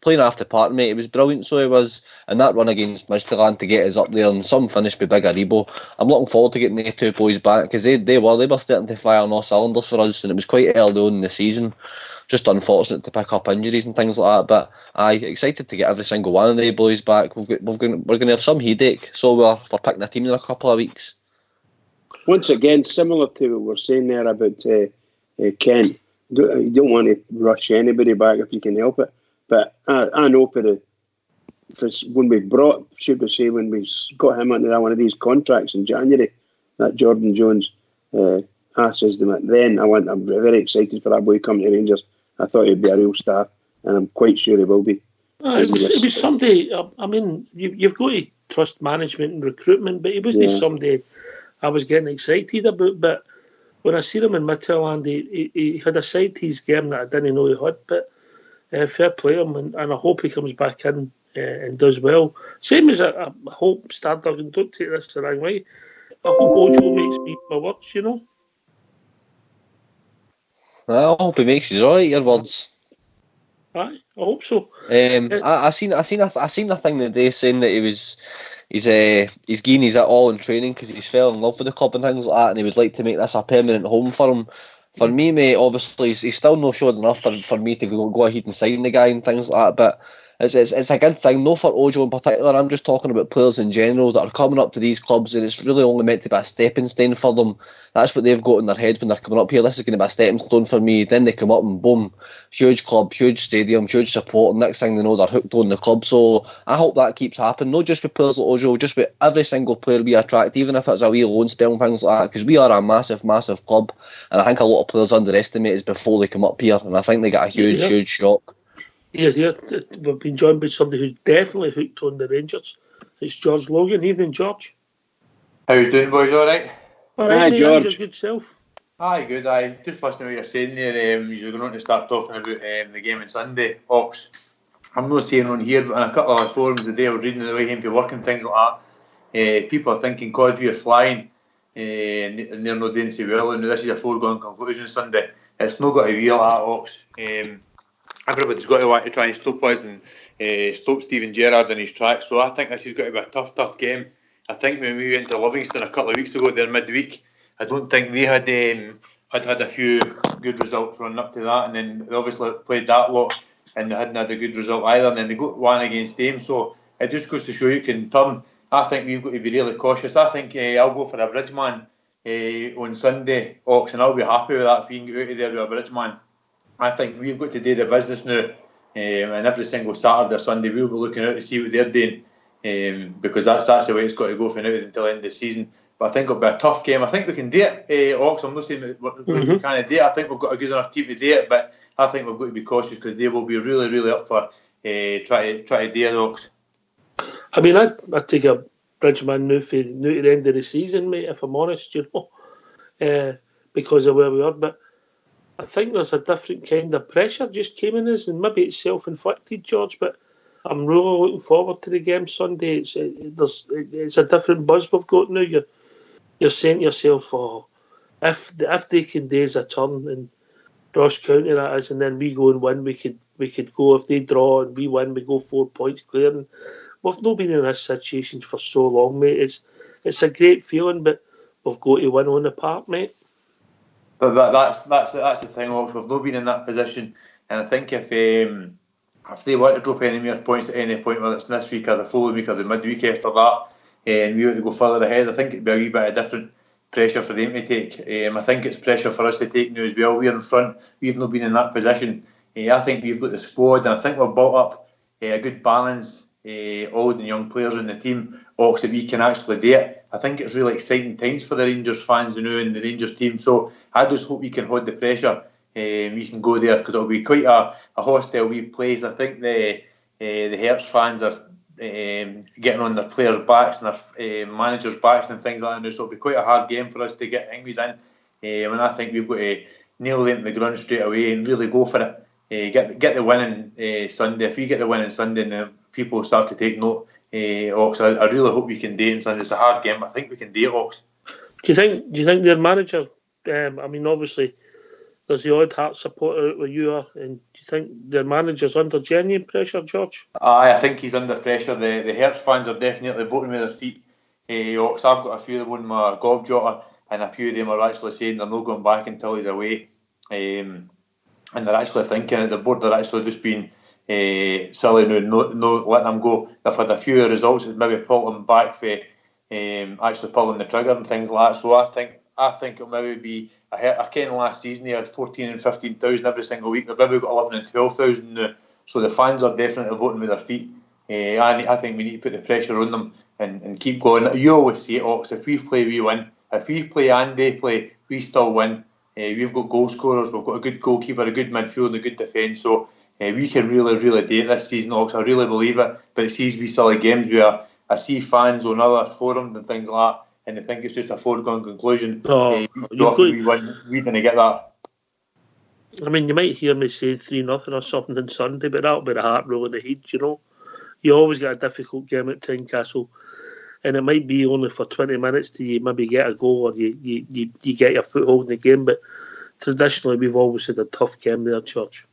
playing off the part, mate. It was brilliant, so he was. And that run against Midtjylland to get us up there and some finish with Big Aribo. I'm looking forward to getting the 2 boys back because they were starting to fire on all cylinders for us, and it was quite early on in the season. Just unfortunate to pick up injuries and things like that. But excited to get every single one of the boys back. We're going to have some headache, so we're picking a team in a couple of weeks. Once again, similar to what we were saying there about Kent, you don't want to rush anybody back if you can help it. But I know when we got him into one of these contracts in January, that Jordan Jones asks them, then I'm very excited for that boy coming to Rangers. I thought he'd be a real star, and I'm quite sure he will be. It was somebody, I mean, you've got to trust management and recruitment, but he was just somebody I was getting excited about. But when I see him in Midtjylland, he had a side to his game that I didn't know he had. But fair play him, and I hope he comes back in and does well. Same as I hope Stardog, and don't take this the wrong way, I hope Ojo makes me my words, I hope he makes his right, your words. Aye, I hope so. I seen a thing today saying that he's giving his all in training because he's fell in love with the club and things like that, and he would like to make this a permanent home for him. For me, mate, obviously he's still not showing enough for me to go ahead and sign the guy and things like that. But it's a good thing, not for Ojo in particular. I'm just talking about players in general that are coming up to these clubs, and it's really only meant to be a stepping stone for them. That's what they've got in their head when they're coming up here. This is going to be a stepping stone for me. Then they come up and boom, huge club, huge stadium, huge support, and next thing they know, they're hooked on the club. So I hope that keeps happening, not just with players like Ojo, just with every single player we attract, even if it's a wee loan spell and things like that, because we are a massive, massive club, and I think a lot of players underestimate us before they come up here, and I think they get a huge shock. Yeah, we've been joined by somebody who's definitely hooked on the Rangers. It's George Logan. Evening, George. How's doing, boys? All right? All right, Hi, mate, George. how's your good self? Aye, good. Aye, just listening to what you're saying there. You're going to start talking about the game on Sunday, Ox. I'm not saying on here, but on a couple of forums today, I was reading the way home to work and things like that. People are thinking, God, you're flying, and they're not doing so well, and this is a foregone conclusion Sunday. It's not got to be like that, Ox. Everybody's got to want to try and stop us and stop Steven Gerrard in his tracks. So I think this is going to be a tough game. I think when we went to Livingston a couple of weeks ago, there midweek, I don't think they had had a few good results running up to that, and then they obviously played that lot and they hadn't had a good result either, and then they got one against them. So it just goes to show you can turn. I think we've got to be really cautious. I think I'll go for a Bridgeman on Sunday, Ox, and I'll be happy with that if we can get out of there with a Bridgeman. I think we've got to do the business now, and every single Saturday or Sunday we'll be looking out to see what they're doing, because that's the way it's got to go from now until the end of the season. But I think it'll be a tough game. I think we can do it, Ox. I'm not saying that we can't do it. I think we've got a good enough team to do it, but I think we've got to be cautious because they will be really, really up for try to do it, Ox. I mean, I'd take a Bridgeman now to the end of the season, mate, if I'm honest, because of where we are. But I think there's a different kind of pressure just came in us, and maybe it's self-inflicted, George, but I'm really looking forward to the game Sunday. It's a different buzz we've got now. You're saying to yourself, if they can do us a turn and Ross County that is, and then we go and win, we could go. If they draw and we win, we go 4 points clear. And we've not been in this situation for so long, mate. It's a great feeling, but we've got to win on the park, mate. But that's the thing, Ox. We've not been in that position, and I think if they want to drop any more points at any point, whether it's this week or the following week or the midweek after that, and we want to go further ahead, I think it'd be a wee bit of different pressure for them to take. I think it's pressure for us to take now as well. We're in front. We've not been in that position. I think we've got the squad, and I think we've built up a good balance, old and young players in the team, Ox, that we can actually do it. I think it's really exciting times for the Rangers fans now and the Rangers team. So I just hope we can hold the pressure. We can go there because it'll be quite a hostile wee place. I think the Hearts fans are getting on their players' backs and their managers' backs and things like that. So it'll be quite a hard game for us to get Ingles in. And I think we've got to nail them to the ground straight away and really go for it. Get the winning Sunday. If we get the winning Sunday, then people will start to take note. Ox, I really hope we can do it on Sunday. It's a hard game, but I think we can do it, Ox. Do you think their manager? I mean, obviously, there's the odd Heart supporter out where you are, and do you think their manager's under genuine pressure, George? I think he's under pressure. The Hearts fans are definitely voting with their feet. Ox, I've got a few of them on my gob jotter, and a few of them are actually saying they're not going back until he's away. And they're actually thinking at the board, they're actually just being silly now, no letting them go. They've had a few results that maybe pull them back for actually pulling the trigger and things like that. So I think it'll maybe be I ken last season he had 14 and 15,000 every single week. They've maybe got 11 and 12,000 now. So the fans are definitely voting with their feet. I think we need to put the pressure on them and keep going. You always say it, Ox, if we play, we win. If we play and they play, we still win. We've got goal scorers, we've got a good goalkeeper, a good midfield and a good defence. So we can really, really do it this season, Ox. I really believe it. But it sees we silly games where I see fans on other forums and things like that, and they think it's just a foregone conclusion. We didn't get that. I mean, you might hear me say 3-0 or something on Sunday, but that'll be the heart rolling the head, You always get a difficult game at Tynecastle, and it might be only for 20 minutes till you maybe get a goal or you get your foothold in the game, but traditionally we've always had a tough game there, Church.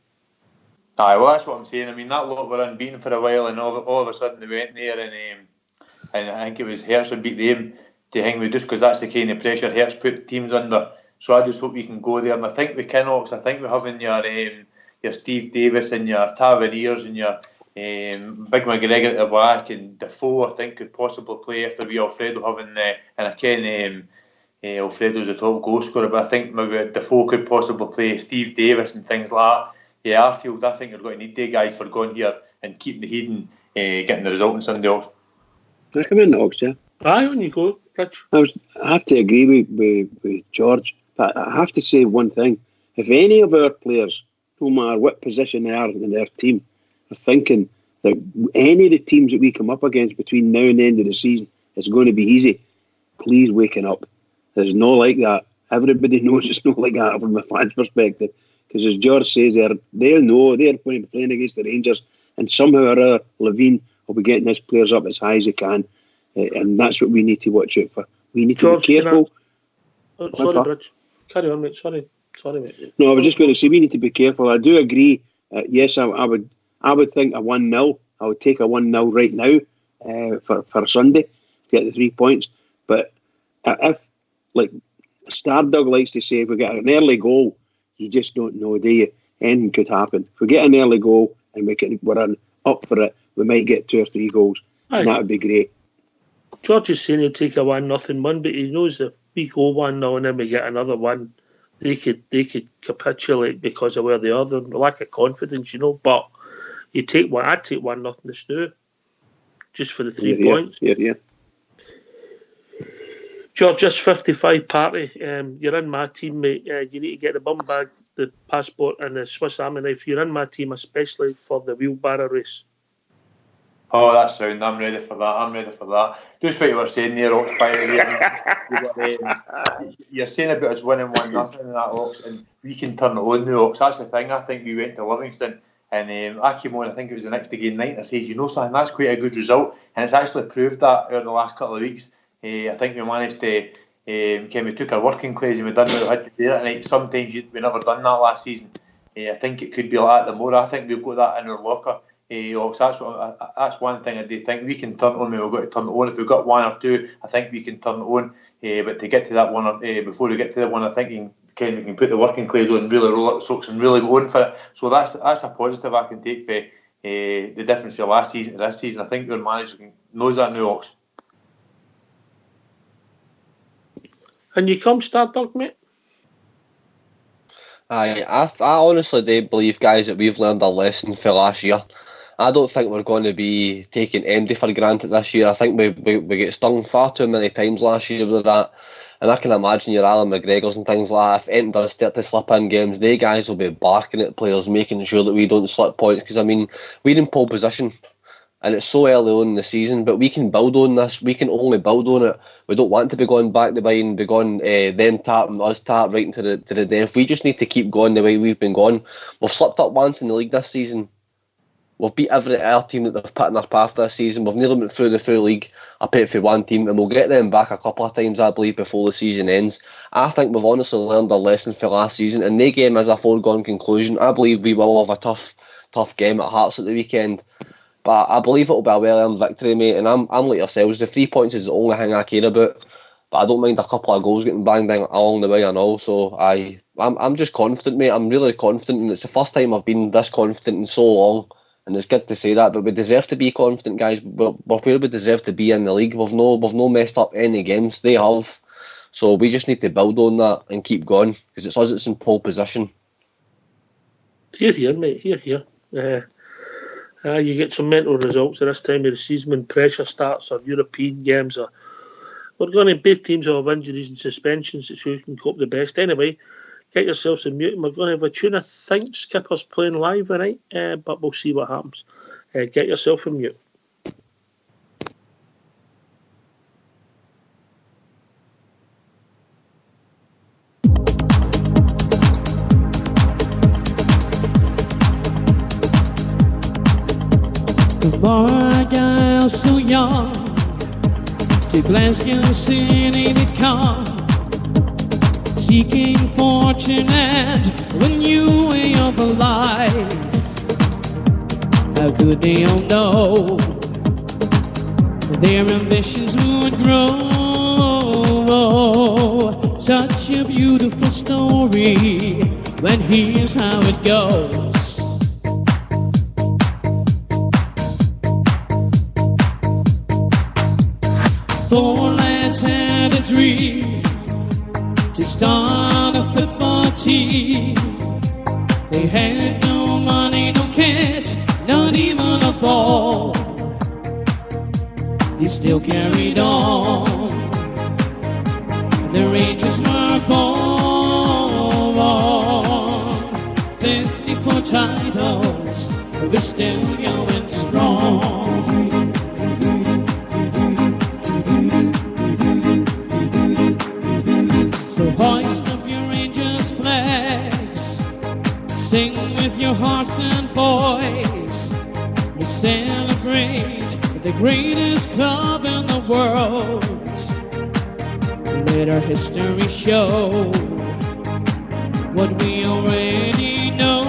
Aye, well, that's what I'm saying. I mean, that lot were unbeaten for a while, and all of a sudden they went there, and I think it was Hearts that beat them to hang with, just because that's the kind of pressure Hearts put teams under. So I just hope we can go there, and I think we can, Ox. I think we're having your Steve Davis and your Taverniers and your Big McGregor at the back, and Defoe I think could possibly play after we Alfredo having and I ken Alfredo's the top goal scorer, but I think maybe Defoe could possibly play Steve Davis and things like that. Yeah, Arfield, I think you're going to need the guys for going here and keeping the heat and getting the result on Sunday, Ox. Can I come in, Ox, yeah? Aye, on you go, Rich. I have to agree with George, but I have to say one thing. If any of our players, no matter what position they are in their team, are thinking that any of the teams that we come up against between now and the end of the season is going to be easy, please waken up. There's no like that. everybody knows it's not like that from a fan's perspective. Because as George says, they'll know they're playing against the Rangers, and somehow or other, Levine will be getting his players up as high as he can, and that's what we need to watch out for. We need George, to be careful. Sorry, Bridge. Carry on, mate. Sorry, mate. No, I was just going to say we need to be careful. I do agree. Yes, I would think a 1-0. I would take a 1-0 right now for Sunday to get the 3 points. But if, like Stardog likes to say, if we get an early goal, you just don't know, do you? Anything could happen. If we get an early goal and we're up for it, we might get 2 or 3 goals. And that would be great. George is saying he'll take a 1-0 one, but he knows that we go 1-0 and then we get another one. They could capitulate because of where they are, the lack of confidence, But you take one. I'd take 1-0 this now, just for the 3 points. Yeah. George, just 55 party. You're in my team, mate. You need to get the bum bag, the passport, and the Swiss Army knife. You're in my team, especially for the wheelbarrow race. Oh, that's sound. I'm ready for that. Just what you were saying there, Ox, by the way. You're saying about us winning 1-0 in that, Ox, and we can turn it on now, Ox. That's the thing. I think we went to Livingston and I came on, I think it was the next game night, and I said, something, that's quite a good result. And it's actually proved that over the last couple of weeks. I think we managed to, we took our working clays and we done what we had to do that night. Sometimes we never done that last season. I think it could be like that the more. I think we've got that in our locker. That's one thing I do think we can turn it on when we've got to turn it on. If we've got 1 or 2, I think we can turn it on. But to get to that one, before we get to that one, I think we can put the working clays on, really roll up the socks and really go on for it. So that's a positive I can take for the difference from last season to this season. I think your manager knows that now, Ox. And you come, Stardog, mate? I honestly do believe, guys, that we've learned a lesson for last year. I don't think we're going to be taking MD for granted this year. I think we get stung far too many times last year with that. And I can imagine your Alan McGregors and things like that. If anything does start to slip in games, they guys will be barking at players, making sure that we don't slip points. Because, we're in pole position. And it's so early on in the season, but we can build on this. We can only build on it. We don't want to be going back to behind, be going them tapping, us tap right into the death. We just need to keep going the way we've been going. We've slipped up once in the league this season. We've beat every other team that they've put in their path this season. We've nearly went through the full league, apart from one team, and we'll get them back a couple of times, I believe, before the season ends. I think we've honestly learned a lesson for last season, and the game is a foregone conclusion. I believe we will have a tough game at Hearts at the weekend. But I believe it'll be a well-earned victory, mate. And I'm like yourselves. The 3 points is the only thing I care about. But I don't mind a couple of goals getting banged in along the way and all. So I'm just confident, mate. I'm really confident. And it's the first time I've been this confident in so long. And it's good to say that. But we deserve to be confident, guys. We're where we deserve to be in the league. We've no messed up any games. They have. So we just need to build on that and keep going. Because it's us that's in pole position. Here, mate. Here. You get some mental results at this time of the season when pressure starts, or European games, or both teams will have injuries and suspensions. It's who can cope the best. Anyway, get yourselves in mute. We're going to have a tune. I think Skipper's playing live tonight, but we'll see what happens. Get yourself in mute. Boy, girl, so young, to Glasgow City to come, seeking fortune and when you way of life. How could they all know their ambitions would grow? Such a beautiful story, when here's how it goes. 4 lads had a dream to start a football team. They had no money, no cash, not even a ball. They still carried on. The Rangers were born. 54 titles, we're still going strong. So hoist Sing with your hearts and voice. We celebrate the greatest club in the world. Let our history show what we already know.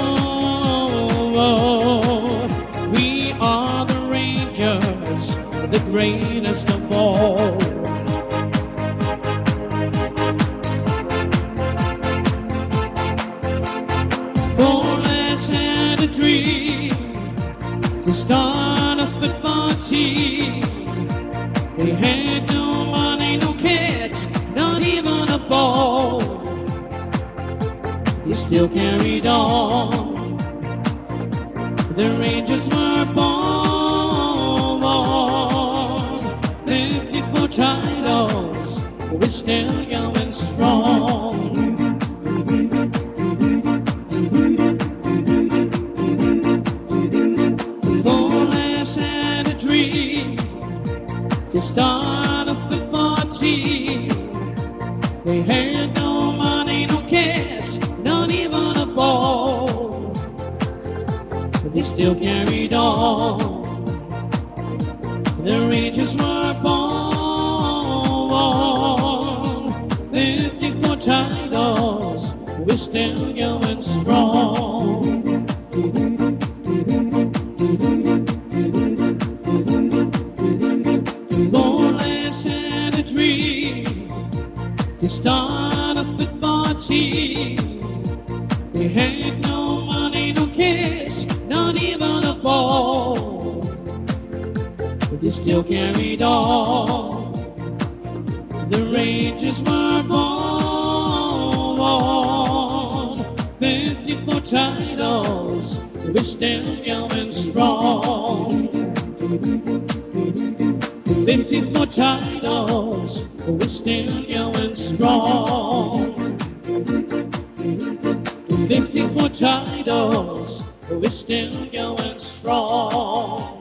We are the Rangers, the greatest of all. Born less had a dream to start a football team. We had no money, no kids, not even a ball. He still carried on. The Rangers were born. 54 titles, we're still going strong. Less had a dream to start a football team. They had no money, no cash, not even a ball. But they still carried on. The Rangers were born. 54 titles, we're still going strong. Lawless had a dream to start a football team. They had no money, no cash, not even a ball. But they still carried on. The Rangers were born. 54 titles, we're still going strong. 54 titles, we're still going strong. 54 titles, we're still going strong.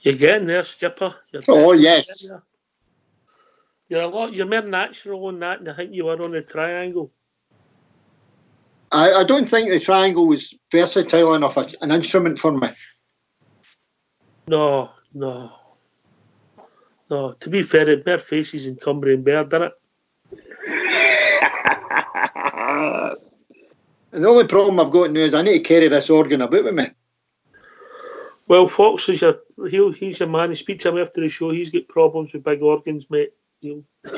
You're getting there, Skipper. Oh, yes. You're more natural on that than I think you were on the triangle. I don't think the triangle was versatile enough as an instrument for me. No. To be fair, it had more faces in Cumbrian Bird, didn't it? The only problem I've got now is I need to carry this organ about with me. Well, Fox is he's your man. You speak to him after the show. He's got problems with big organs, mate. He'll give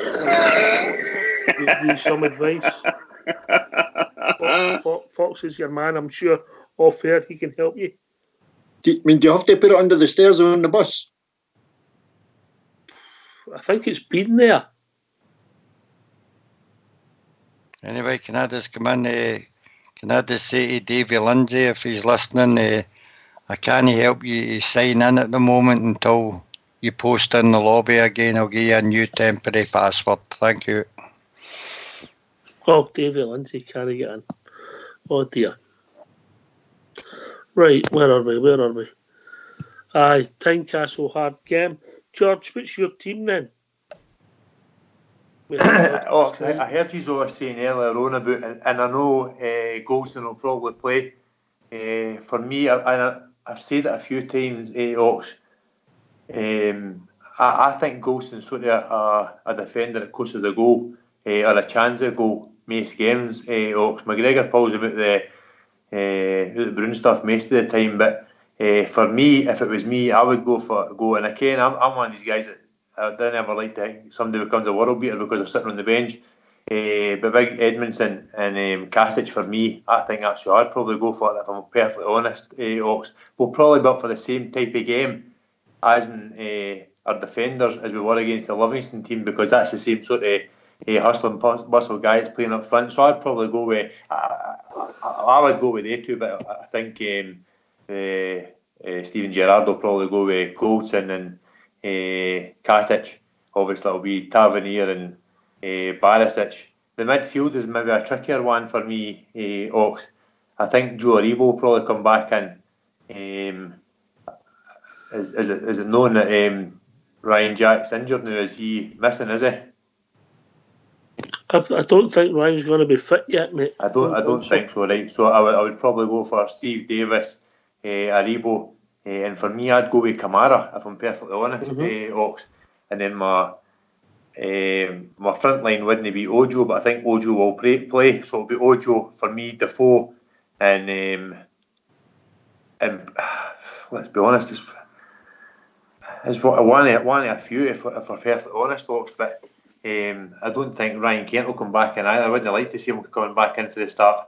you some advice. Fox is your man. I'm sure off air he can help you. Do you have to put it under the stairs on the bus? I think it's been there. Anyway, can I just come in? Can I just say to Davy Lindsay, if he's listening, I can't help you to sign in at the moment until you post in the lobby again. I'll give you a new temporary password. Thank you. Oh, Davy Lindsay can't get in. Oh dear. Right, where are we? Aye, Tynecastle hard game. George, what's your team then? I heard you were saying earlier on about, and I know Goldson will probably play. For me, I've said it a few times, Ox. I think Golson's sort of a defender at close to the goal, or a chance of goal most games. Ox McGregor pulls about the Bruin stuff most of the time, but for me, if it was me, I would go for a go. And again, I'm one of these guys that I don't ever like to think somebody becomes a world beater because they're sitting on the bench. But big Edmondson and Kastich for me, I think that's who I'd probably go for if I'm perfectly honest. Ox, we'll probably be up for the same type of game as in our defenders as we were against the Livingston team, because that's the same sort of hustling bustle guy that's playing up front. So I'd probably go with I would go with they two, but I think Steven Gerrard will probably go with Goldson and Kastich. obviously it'll be Tavernier and Barisic. The midfield is maybe a trickier one for me, Ox. I think Joe Aribo will probably come back in. Is it known that Ryan Jack's injured now? Is he missing, is he? I don't think Ryan's going to be fit yet, mate. I don't think so, right? So I would probably go for Steve Davis, Aribo, and for me I'd go with Kamara, if I'm perfectly honest, Ox. And then my front line wouldn't be Ojo, but I think Ojo will play. So it'll be Ojo for me, Defoe, and let's be honest, it's one of a few, if we're perfectly honest, folks. But I don't think Ryan Kent will come back in either. I wouldn't like to see him coming back into the start,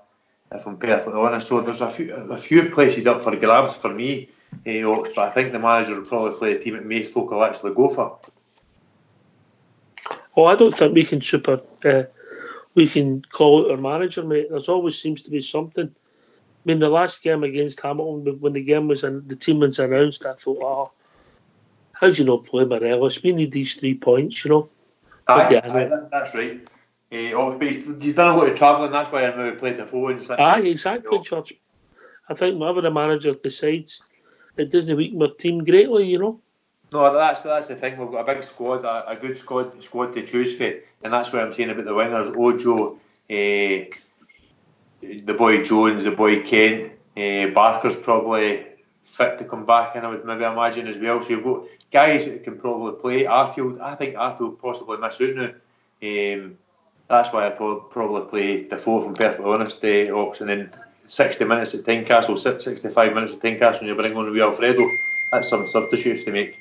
if I'm perfectly honest. So there's a few places up for grabs for me, Ox, but I think the manager will probably play a team that most folk will actually go for. Oh, I don't think we can we can call out our manager, mate. There's always seems to be something. I mean, the last game against Hamilton, when the game was the team was announced, I thought, how do you not play Morelos? We need these 3 points, you know. That's right. He's done a lot of travelling, that's why I maybe played the phone. Exactly, George. I think whatever the manager decides, it doesn't weaken our team greatly, you know. No, that's the thing. We've got a big squad, a good squad to choose for, and that's what I'm saying about the wingers. Ojo, the boy Jones, the boy Kent, Barker's probably fit to come back in, I would maybe imagine as well. So you've got guys that can probably play. Arfield, I think Arfield possibly miss out now. That's why I probably play Defoe, if I'm perfectly honest, Ox, and then 60 minutes at Tynecastle, 65 minutes at Tynecastle, and you bring on Rui Alfredo. That's some substitutes to make.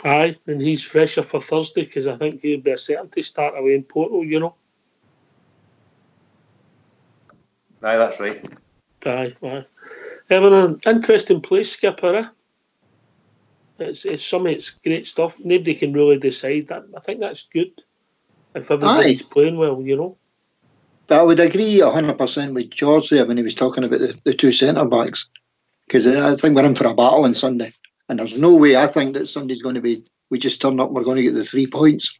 Aye, and he's fresher for Thursday because I think he'll be a certainty start away in Porto, you know. Aye, that's right. Aye. An interesting place, Skipper, eh? It's great stuff. Nobody can really decide that. I think that's good if everybody's playing well, you know. But I would agree 100% with George there when he was talking about the two centre backs, because I think we're in for a battle on Sunday. And there's no way I think that Sunday's going to be, we just turn up, we're going to get the 3 points.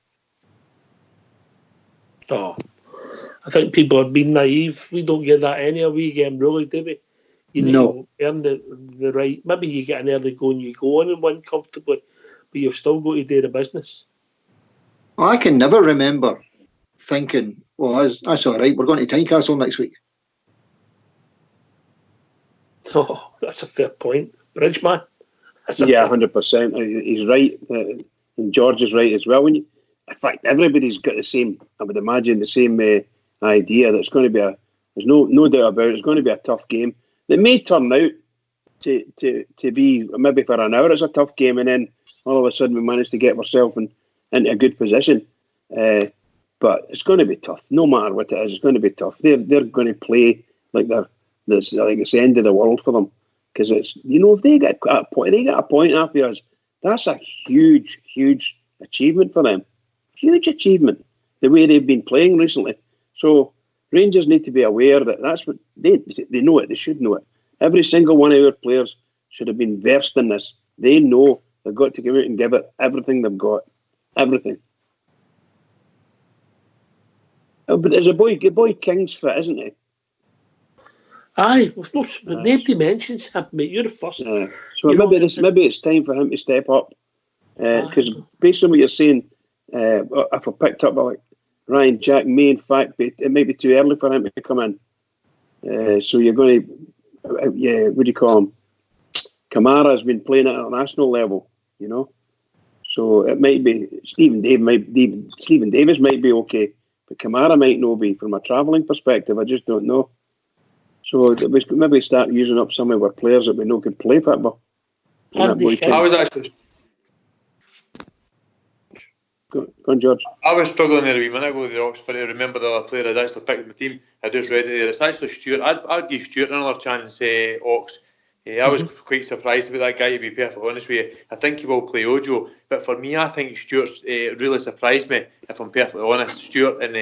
Oh, I think people are being naive. We don't get that any away game, really, do we? You need to earn the right. Maybe you get an early goal and you go on and win comfortably, but you've still got to do the business. Well, I can never remember thinking, well, that's all right, we're going to Tynecastle next week. Oh, that's a fair point. Bridgeman. 100%. He's right, and George is right as well. In fact, everybody's got the same. I would imagine the same idea that it's going to be there's no doubt about it. It's going to be a tough game. It may turn out to be maybe for an hour it's a tough game, and then all of a sudden we manage to get ourselves into a good position. But it's going to be tough, no matter what it is. It's going to be tough. They're going to play like it's the end of the world for them. Because it's, if they get a point after us, that's a huge, huge achievement for them. Huge achievement, the way they've been playing recently. So Rangers need to be aware that that's what they know it. They should know it. Every single one of our players should have been versed in this. They know they've got to come out and give it everything they've got, everything. But there's a boy King's fit, isn't he? Aye, with nobody mentions him, mate. You're the first. So maybe it's time for him to step up. Because based on what you're saying, if I picked up like Ryan Jack, may in fact it may be too early for him to come in. So you're going to, what do you call him? Kamara has been playing at international level, So it might be Stephen Davis might be okay, but Kamara might not be from a travelling perspective. I just don't know. So we maybe start using up some of our players that we know could play football. I was actually... Go on, George. I was struggling there a wee minute ago with the Oxford to remember the other player I'd actually picked in my team. I just read it there. It's actually Stuart. I'd give Stuart another chance, Ox. I was quite surprised about that guy, to be perfectly honest with you. I think he will play Ojo, but for me, I think Stuart's really surprised me, if I'm perfectly honest. Stuart and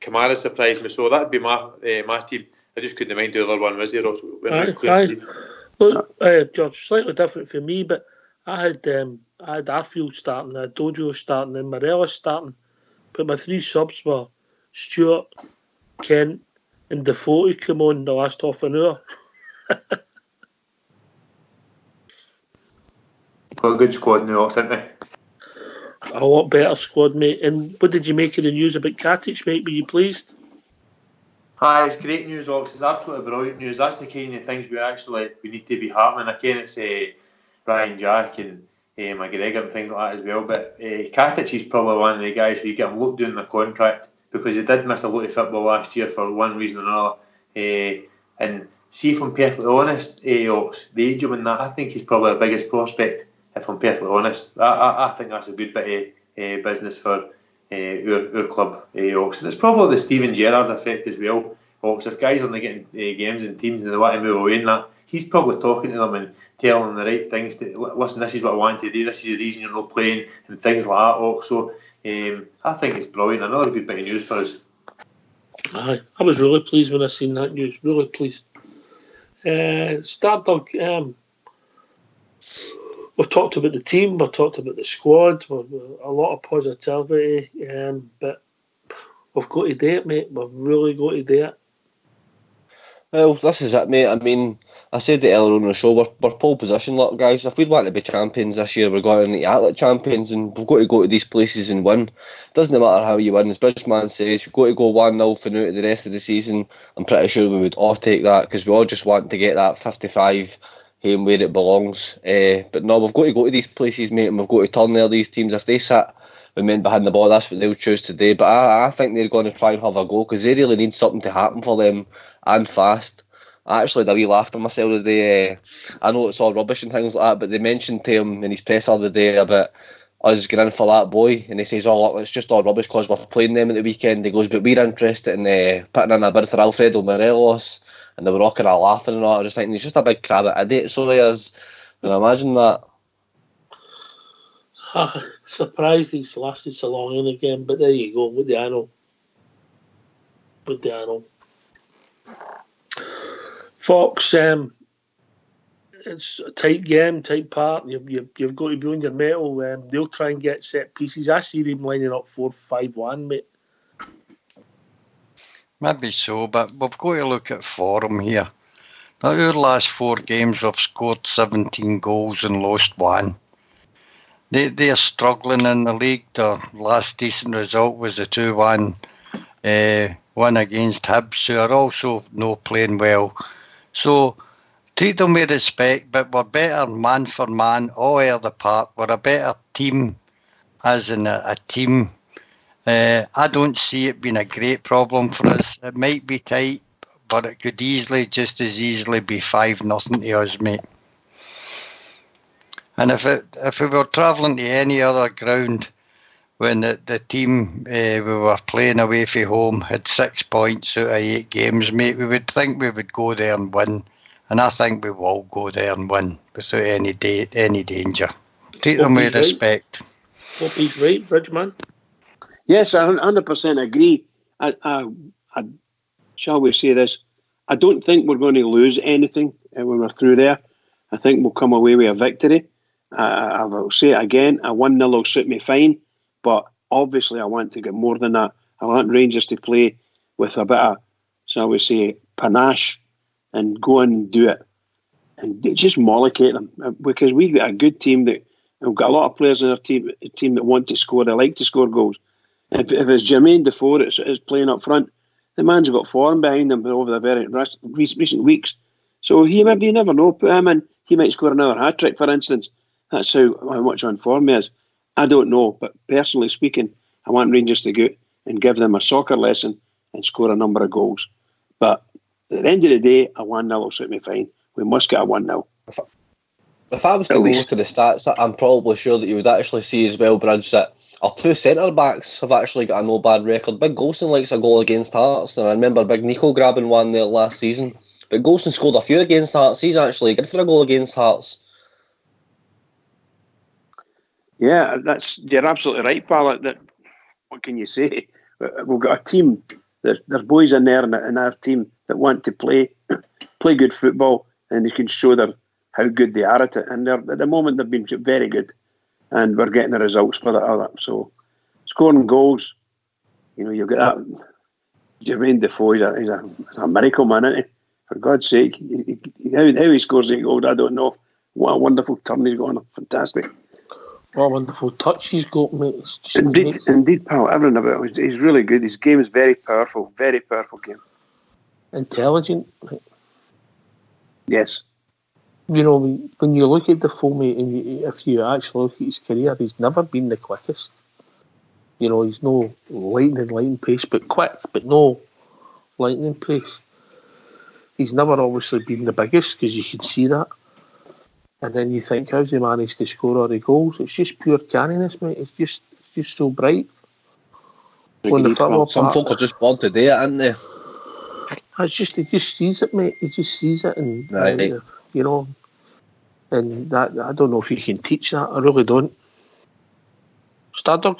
Kamara surprised me, so that'd be my team. I just couldn't mind the other one, was there? Aye. Look, George, slightly different for me, but I had Arfield starting, I had Dojo starting, and Morelos starting. But my three subs were Stewart, Kent, and Defoe to come on the last half an hour. Got a good squad now, haven't they? A lot better squad, mate. And what did you make of the news about Katic, mate? Were you pleased? Aye, it's great news, Ox. It's absolutely brilliant news. That's the kind of things we need to be happening. Again, it's Ryan Jack and McGregor and things like that as well. But Katic is probably one of the guys who you get him looked down the contract because he did miss a lot of football last year for one reason or another. And see, if I'm perfectly honest, Ox, the age of him, that I think he's probably the biggest prospect. If I'm perfectly honest, I think that's a good bit of business for our club, Ox. And it's probably the Steven Gerrard's effect as well. Ox, if guys are not getting games and teams and they want to move away and that, he's probably talking to them and telling them the right things to listen. This is what I want to do. This is the reason you're not playing and things like that. Ox. So I think it's brilliant. Another good bit of news for us. Aye, I was really pleased when I seen that news. Really pleased. Stardog. We've talked about the team, we've talked about the squad, a lot of positivity, but we've got to do it, mate. We've really got to do it. Well, this is it, mate. I mean, I said it earlier on the show, we're pole position, look, guys. If we want to be champions this year, we're going to outlet champions, and we've got to go to these places and win. Doesn't matter how you win. As Bridgeman says, we've got to go 1-0 for now to the rest of the season. I'm pretty sure we would all take that because we all just want to get that 55 home where it belongs. But no, we've got to go to these places, mate, and we've got to turn there. These teams, if they sit with men behind the ball, that's what they'll choose to do. But I think they're going to try and have a go because they really need something to happen for them and fast. I actually had a wee laugh to myself today. I know it's all rubbish and things like that, but they mentioned to him in his press the other day about us going in for that boy, and he says, "Oh, look, it's just all rubbish because we're playing them at the weekend." He goes, "But we're interested in putting in a bid for Alfredo Morelos," and they were all kind of laughing and all. I was just thinking, he's just a big crab at idiot, so he is. Can you imagine that? Surprised he's lasted so long in the game, but there you go. What do I know? What do I know? Fox, it's a tight game, tight part. You've got to be on your mettle. They'll try and get set pieces. I see them lining up 4-5-1, mate. Maybe so, but we've got to look at form here. Now, our last 4 games, we've scored 17 goals and lost 1. They're struggling in the league. Their last decent result was a 2-1 win against Hibs, who are also not playing well. So, treat them with respect, but we're better man for man, all over the park. We're a better team, as in a team. I don't see it being a great problem for us. It might be tight, but it could just as easily be 5-0 to us, mate. And if we were travelling to any other ground when the team we were playing away from home had 6 points out of 8 games, mate, we would think we would go there and win. And I think we will go there and win without any danger. Treat them with respect. Poppy's right, Bridgeman. Yes, I 100% agree. I shall we say this? I don't think we're going to lose anything when we're through there. I think we'll come away with a victory. I will say it again, a 1-0 will suit me fine, but obviously I want to get more than that. I want Rangers to play with a bit of, shall we say, panache and go and do it. And just mollocate them, because we've got a good team that we've got a lot of players in our team that want to score, they like to score goals. If it's Jermaine Defoe that's playing up front, the man's got form behind him over the very recent weeks. So you never know, put him in, he might score another hat-trick, for instance. That's how much on form he is. I don't know, but personally speaking, I want Rangers to go and give them a soccer lesson and score a number of goals. But at the end of the day, a 1-0 will suit me fine. We must get a 1-0. If I was to go look at the stats, I'm probably sure that you would actually see as well, Bridge, that our 2 centre-backs have actually got a no bad record. Big Golson likes a goal against Hearts, and I remember Big Nico grabbing one there last season. But Golson scored a few against Hearts. He's actually good for a goal against Hearts. Yeah, you're absolutely right, pal. That, what can you say? We've got a team. There's boys in there in our team that want to play good football, and they can show their how good they are at it. And at the moment they've been very good, and we're getting the results for that. So scoring goals, you get that. Jermaine Defoe is a miracle man, isn't he? For God's sake, how he scores 8 goals, I don't know. What a wonderful turn he's got on. Fantastic. What a wonderful touch he's got, mate. It's just Indeed, pal. Everything about him. He's really good. His game is very powerful game. intelligent. Yes. When you look at Defoe, mate, and if you actually look at his career, he's never been the quickest. He's no lightning pace, but quick, but no lightning pace. He's never obviously been the biggest, because you can see that. And then you think, how's he managed to score all the goals? It's just pure canniness, mate. It's just so bright. Some folk are just born to do it, aren't they? He just sees it, mate. He just sees it, and right. And that, I don't know if you can teach that. I really don't. Stardog?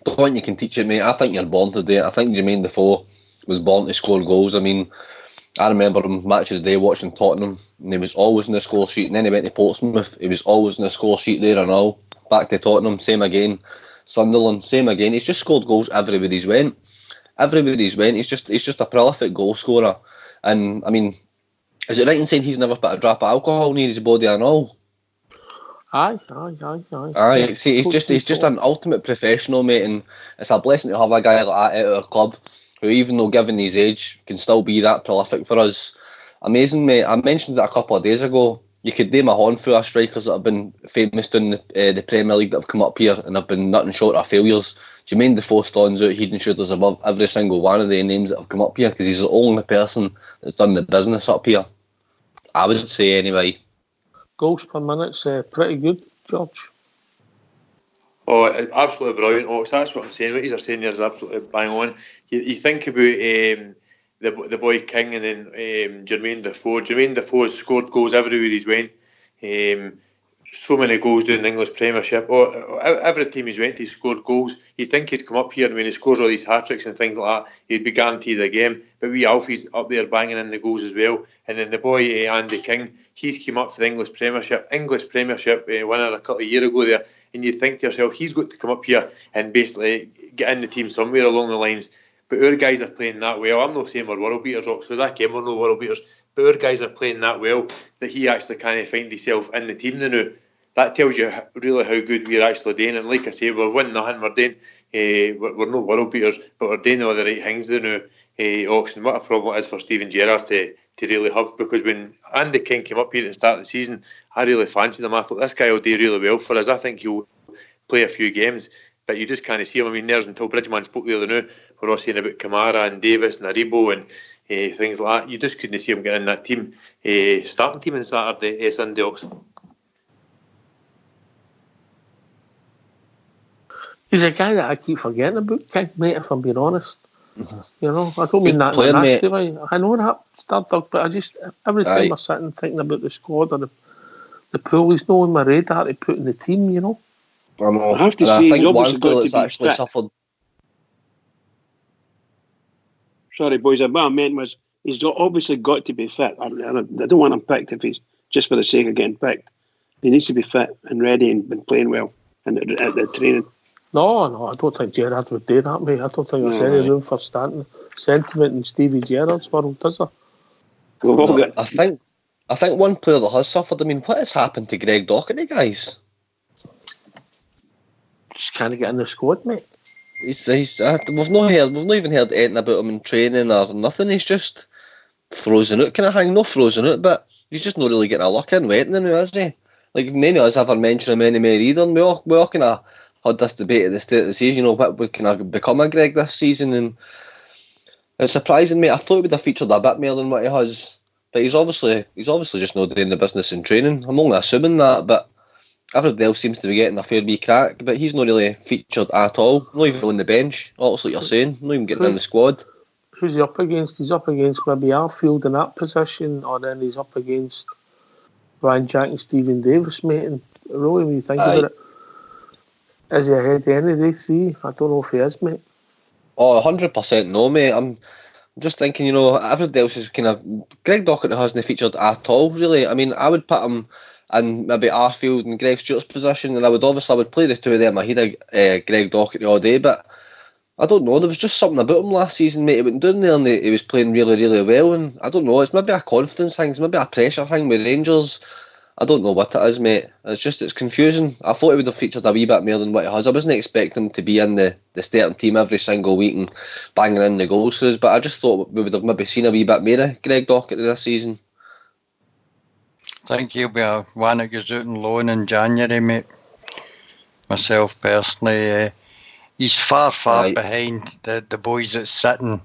I don't think you can teach it, mate. I think you're born to do it. I think Jermaine Defoe was born to score goals. I mean, I remember him match of the day watching Tottenham, and he was always in the score sheet. And then he went to Portsmouth, he was always in the score sheet there and all. Back to Tottenham, same again. Sunderland, same again. He's just scored goals everywhere he's went. He's just a prolific goal scorer. And I mean, is it right in saying he's never put a drop of alcohol near his body and all? Aye. See, he's just an ultimate professional, mate, and it's a blessing to have a guy like that at our club, who, even though given his age, can still be that prolific for us. Amazing, mate. I mentioned it a couple of days ago. You could name a handful of strikers that have been famous in the Premier League that have come up here and have been nothing short of failures. Jermaine Defoe stands out head and shoulders above every single one of the names that have come up here, because he's the only person that's done the business up here. I would say, anyway. Goals per minute's pretty good, George. Oh, absolutely brilliant, Ox. That's what I'm saying. What you're saying there is absolutely bang on. You think about the boy King and then Jermaine Defoe. Jermaine Defoe has scored goals everywhere he's went. So many goals doing the English Premiership. Every team he's went to, he's scored goals. You'd think he'd come up here, and when he scores all these hat-tricks and things like that, he'd be guaranteed a game. But wee Alfie's up there banging in the goals as well. And then the boy Andy King, he's come up for the English Premiership winner a couple of years ago there. And you think to yourself, he's got to come up here and basically get in the team somewhere along the lines. But our guys are playing that well. I'm not saying we're world beaters, Ox, because I came, we're no world beaters. But our guys are playing that well that he actually can't find himself in the team now. That tells you really how good we're actually doing. And like I say, we're winning nothing. We're doing, we're no world beaters, but we're doing all the right things now. Ox, and what a problem it is for Steven Gerrard to really have, because when Andy King came up here at the start of the season, I really fancied him. I thought this guy will do really well for us. I think he'll play a few games, but you just can't see him. I mean, there's until Bridgman spoke the other now, we're all saying about Kamara and Davis and Aribo and things like that. You just couldn't see him getting in that team, starting team on Saturday, Sunday, Ox. He's a guy that I keep forgetting about, King, mate, if I'm being honest. I don't mean that player, nasty way. I know that, Stardog, but I just, every time I sit and thinking about the squad or the pool, he's not on my radar to put in the team, I know. I have to say, I think he's one obviously player got that's to be actually fit. suffered. Sorry, boys. What I meant was he's obviously got to be fit. I don't want him picked if he's just for the sake of getting picked. He needs to be fit and ready and been playing well and at the training. No, I don't think Gerrard would do that, mate. I don't think there's any room for sentiment in Stevie Gerrard's world, does there? I think one player that has suffered. I mean, what has happened to Greg Docherty, guys? Just can't get in the squad, mate. We've not even heard anything about him in training or nothing. He's just frozen out kind of thing. Not frozen out, but he's just not really getting a look in waiting now, is he? Like, none of us ever mentioned him anymore either. And we all kind of had this debate at the start of the season, what would kind of become of Greg this season, and it's surprising me. I thought he would have featured a bit more than what he has, but he's obviously just not doing the business in training. I'm only assuming that, but everybody else seems to be getting a fair wee crack, but he's not really featured at all, not even on the bench, obviously you're saying, not even getting in the squad. Who's he up against? He's up against maybe Arfield in that position, or then he's up against Ryan Jack and Stephen Davis, mate, and really when you think about it, is he ahead of any of these three? I don't know if he is, mate. Oh, 100% no, mate. I'm just thinking, everybody else is kind of... Greg Docherty hasn't featured at all, really. I mean, I would put him in maybe Arfield and Greg Stewart's position, and I would play the two of them ahead of Greg Docherty all day, but I don't know, there was just something about him last season, mate. He went down there and he was playing really, really well, and I don't know, it's maybe a confidence thing, it's maybe a pressure thing with Rangers. I don't know what it is, mate. It's confusing. I thought he would have featured a wee bit more than what he has. I wasn't expecting him to be in the starting team every single week and banging in the goals for us, but I just thought we would have maybe seen a wee bit more of Greg Docherty this season. I think he'll be one that goes out on loan in January, mate. Myself personally, he's far behind the boys that's sitting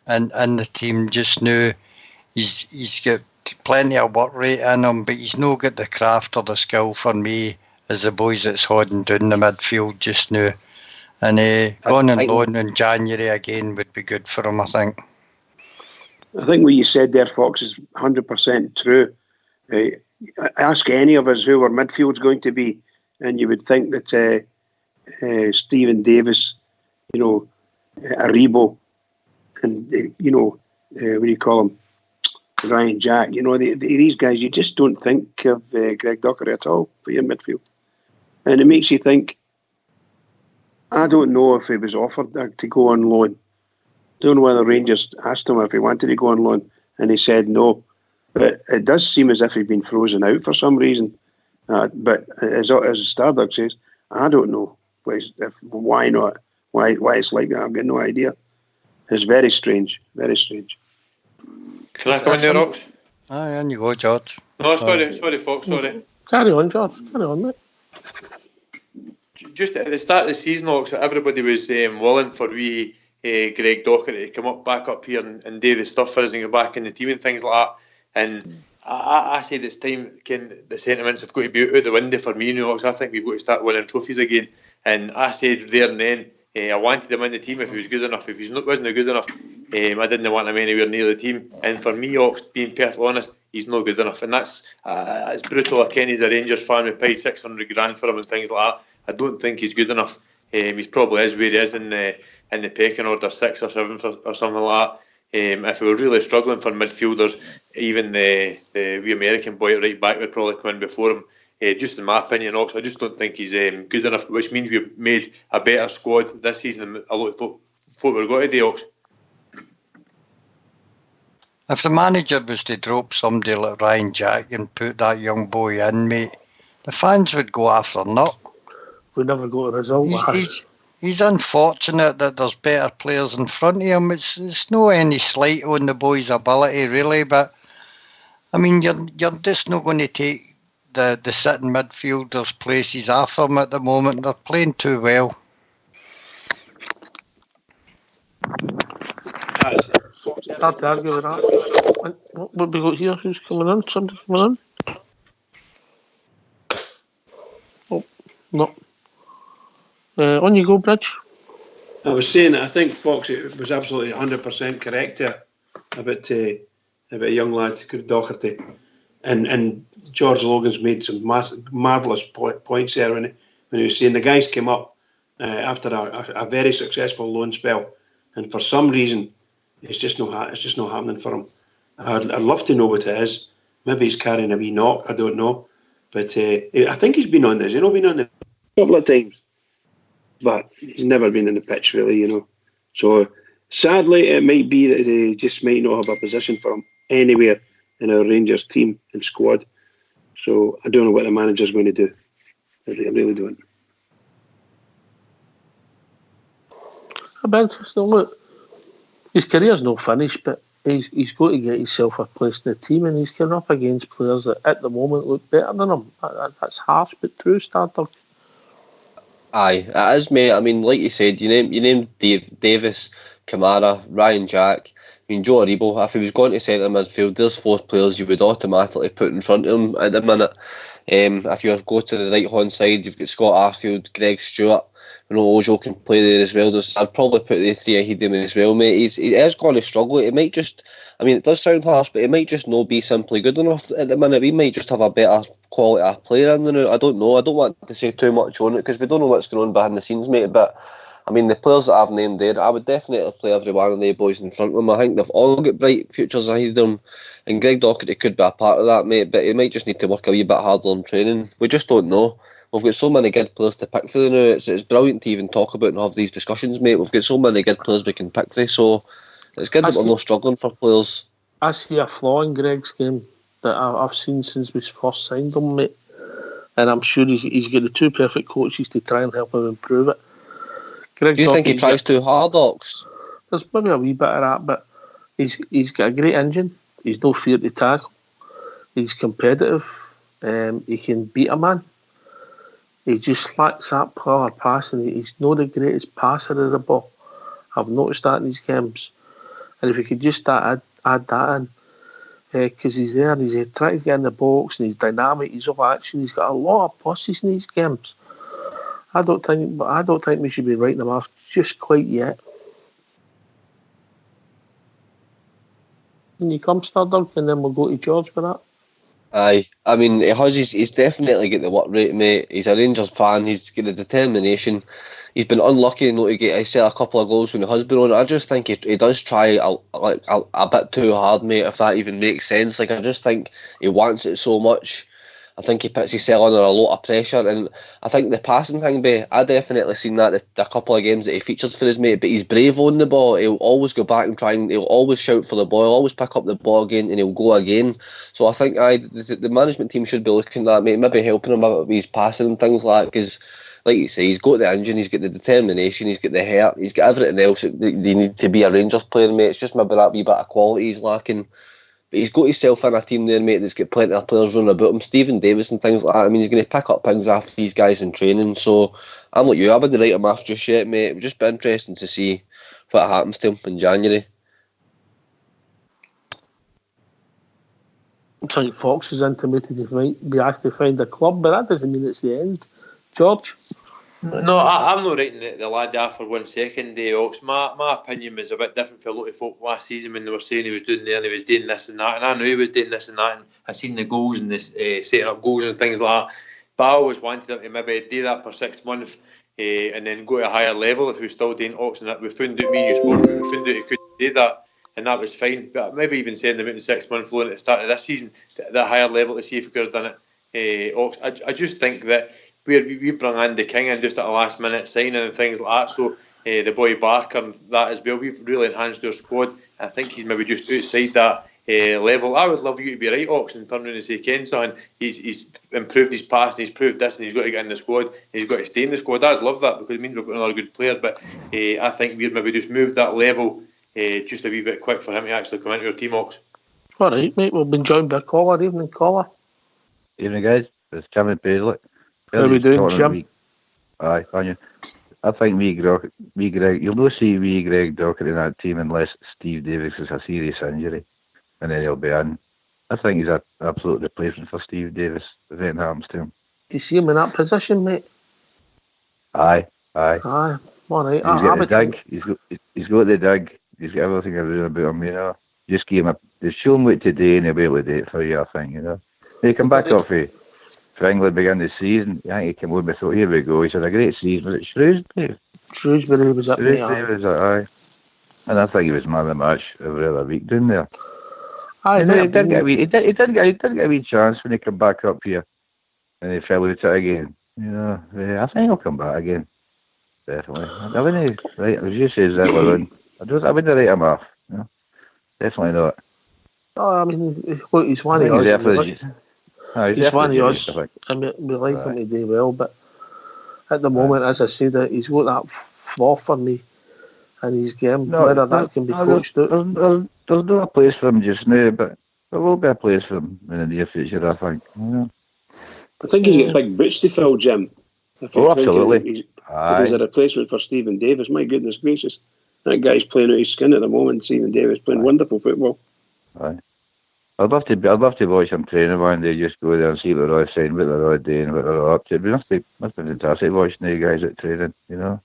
in the team just now. He's got plenty of work rate in him, but he's not got the craft or the skill for me as the boys that's holding down the midfield just now. And going on loan in January again would be good for him, I think. I think what you said there, Fox, is 100% true. Ask any of us who our midfield's going to be, and you would think that Stephen Davis, Aribo, and what do you call him, Ryan Jack, these guys, you just don't think of Greg Docherty at all for your midfield. And it makes you think, I don't know if he was offered to go on loan. Don't know whether Rangers asked him if he wanted to go on loan, and he said no. But it does seem as if he'd been frozen out for some reason. But as Stardog says, I don't know why not, why it's like that. I've got no idea. It's very strange, very strange. Can I come in there, Rox? Aye, on you go, George. No, sorry, Fox, sorry. Carry on, George. Carry on, mate. Just at the start of the season, Rox, everybody was willing for Greg Docherty to come back up here and do the stuff for us and go back in the team and things like that. And I said it's time, the sentiments have got to be out the window for me now, because I think we've got to start winning trophies again. And I said there and then, I wanted him in the team if he was good enough. If he wasn't good enough, I didn't want him anywhere near the team. And for me, Ox, being perfectly honest, he's not good enough. And that's it's brutal. I ken he's a Rangers fan. We paid $600,000 for him and things like that. I don't think he's good enough. He probably is where he is in the pecking order, 6th or 7th or something like that. If we were really struggling for midfielders, even the wee American boy at right back would probably come in before him. Just in my opinion, Ox, I just don't think he's good enough, which means we've made a better squad this season than a lot of thought we're going to do, Ox. If the manager was to drop somebody like Ryan Jack and put that young boy in, mate, the fans would go after nut. We never got a result. He's unfortunate that there's better players in front of him. It's no any slight on the boy's ability, really, but I mean, you're just not going to take the sitting midfielders' places off them at the moment. They're playing too well. Hard to argue with that. What have we got here? Who's coming in? Somebody coming in? Oh, no. On you go, Bridge. I was saying that I think Fox was absolutely 100% correct there about a young lad, Docherty. And George Logan's made some marvellous points there when he was saying the guys came up after a very successful loan spell, and for some reason it's just not happening for him. I'd love to know what it is. Maybe he's carrying a wee knock, I don't know. But I think he's been on this. Been on the a couple of times, but he's never been in the pitch really. So sadly, it might be that they just might not have a position for him anywhere in our Rangers team and squad. So I don't know what the manager's going to do. I really don't. So look, his career's not finished, but he's got to get himself a place in the team, and he's coming up against players that at the moment look better than him. That's harsh but true, Stardog. Aye, it is, mate. I mean, like you said, you named Davis, Kamara, Ryan Jack. I mean, Joe Aribo, if he was going to centre midfield, there's 4 players you would automatically put in front of him at the minute. If you go to the right-hand side, you've got Scott Arfield, Greg Stewart. Ojo can play there as well. I'd probably put the 3 ahead of him as well, mate. He is going to struggle. It might just... I mean, it does sound harsh, but it might just not be simply good enough at the minute. We might just have a better quality player in there now. I don't know. I don't want to say too much on it because we don't know what's going on behind the scenes, mate, but I mean, the players that I've named there, I would definitely play every one of the boys in front of them. I think they've all got bright futures ahead of them, and Greg Docherty could be a part of that, mate, but he might just need to work a wee bit harder on training. We just don't know. We've got so many good players to pick for now. It's brilliant to even talk about and have these discussions, mate. We've got so many good players we can pick for, so it's good that we're not struggling for players. I see a flaw in Greg's game that I've seen since we first signed him, mate. And I'm sure he's got the two perfect coaches to try and help him improve it. Greg Do you think he tries too hard, Ox? There's maybe a wee bit of that, but he's got a great engine. He's no fear to tackle. He's competitive. He can beat a man. He just lacks that power passing. He's not the greatest passer of the ball. I've noticed that in his games. And if he could just add that in, because he's there and he's trying to get in the box and he's dynamic, he's all action, he's got a lot of pluses in these games. I don't think we should be writing him off just quite yet. Can you come, Stardunk, and then we'll go to George for that? Aye, I mean, he's definitely got the work rate, mate. He's a Rangers fan, he's got the determination. He's been unlucky not to get a couple of goals when he has been on. I just think he does try a bit too hard, mate, if that even makes sense. Like, I just think he wants it so much. I think he puts himself under a lot of pressure, and I think the passing thing, I definitely seen that a couple of games that he featured for his mate, but he's brave on the ball. He'll always go back and he'll always shout for the ball, he'll always pick up the ball again, and he'll go again. So I think the management team should be looking at that, mate, maybe helping him out with his passing and things like that, because like you say, he's got the engine, he's got the determination, he's got the heart, he's got everything else that they need to be a Rangers player, mate. It's just maybe that wee bit of quality he's lacking. But he's got himself in a team there, mate, that's got plenty of players running about him. Stephen Davis and things like that. I mean, he's going to pick up things after these guys in training. So I'm like you, I wouldn't write him off just yet, mate. It would just be interesting to see what happens to him in January. I think Fox has intimated he might be asked to find a club, but that doesn't mean it's the end. George? No, I'm not writing the lad off for 1 second, Ox. My opinion was a bit different for a lot of folk last season when they were saying he was doing there and he was doing this and that, and I knew he was doing this and that, and I seen the goals and this setting up goals and things like that. But I always wanted him to maybe do that for 6 months and then go to a higher level if he was still doing Ox, and that we found out we found out he couldn't do that, and that was fine. But maybe even sending him out in 6 months loan at the start of this season to that higher level to see if he could have done it. Ox, I just think that we brought Andy King in just at a last minute signing and things like that, so the boy Barker and that as well, we've really enhanced our squad. I think he's maybe just outside that level. I would love you to be right, Ox, and turn around and say, Ken, son, he's improved his pass and he's proved this and he's got to get in the squad, he's got to stay in the squad. I'd love that because it means we've got another good player, but I think we've maybe just moved that level just a wee bit quick for him to actually come into our team, Ox. All right, mate, we've been joined by a caller. Evening, caller. Evening, guys. It's Jimmy Paisley. How are we doing, Jim? Aye, Tanya. I think Greg, you'll not see Greg Docherty in that team unless Steve Davis has a serious injury, and then he'll be in. I think he's an absolute replacement for Steve Davis if anything happens to him. You see him in that position, mate? Aye. All right. He's got the dig. He's got the dig. He's got everything around about him, you know. Just give him just show him what today and he'll be able to do it for you, I think, you know. He come back off for England began the season. I think he came over and thought, here we go. He's had a great season. Was it Shrewsbury? Shrewsbury was up there. Aye. And I think he was man of the match every other week down there. Aye, he didn't get a wee chance when he came back up here, and he fell out it again. You know, I think he'll come back again. Definitely. I wouldn't. Right, as you say, I wouldn't write him off. You know? Definitely not. Oh, I mean, look, he's one of us. He's one of us. I mean, we like him to do well, but at the moment, as I said, he's got that flaw for me in his game. Whether that can be coached out. There's no place for him just now, but there will be a place for him in the near future, I think. Yeah. I think he's got big boots to fill, Jim. Absolutely. He's a replacement for Stephen Davis. My goodness gracious. That guy's playing out his skin at the moment. Stephen Davis playing wonderful football. Aye. I'd love to watch him training one day, just go there and see what they're all saying, what they're all doing, what they're all up to. It must be fantastic watching the guys at training, you know.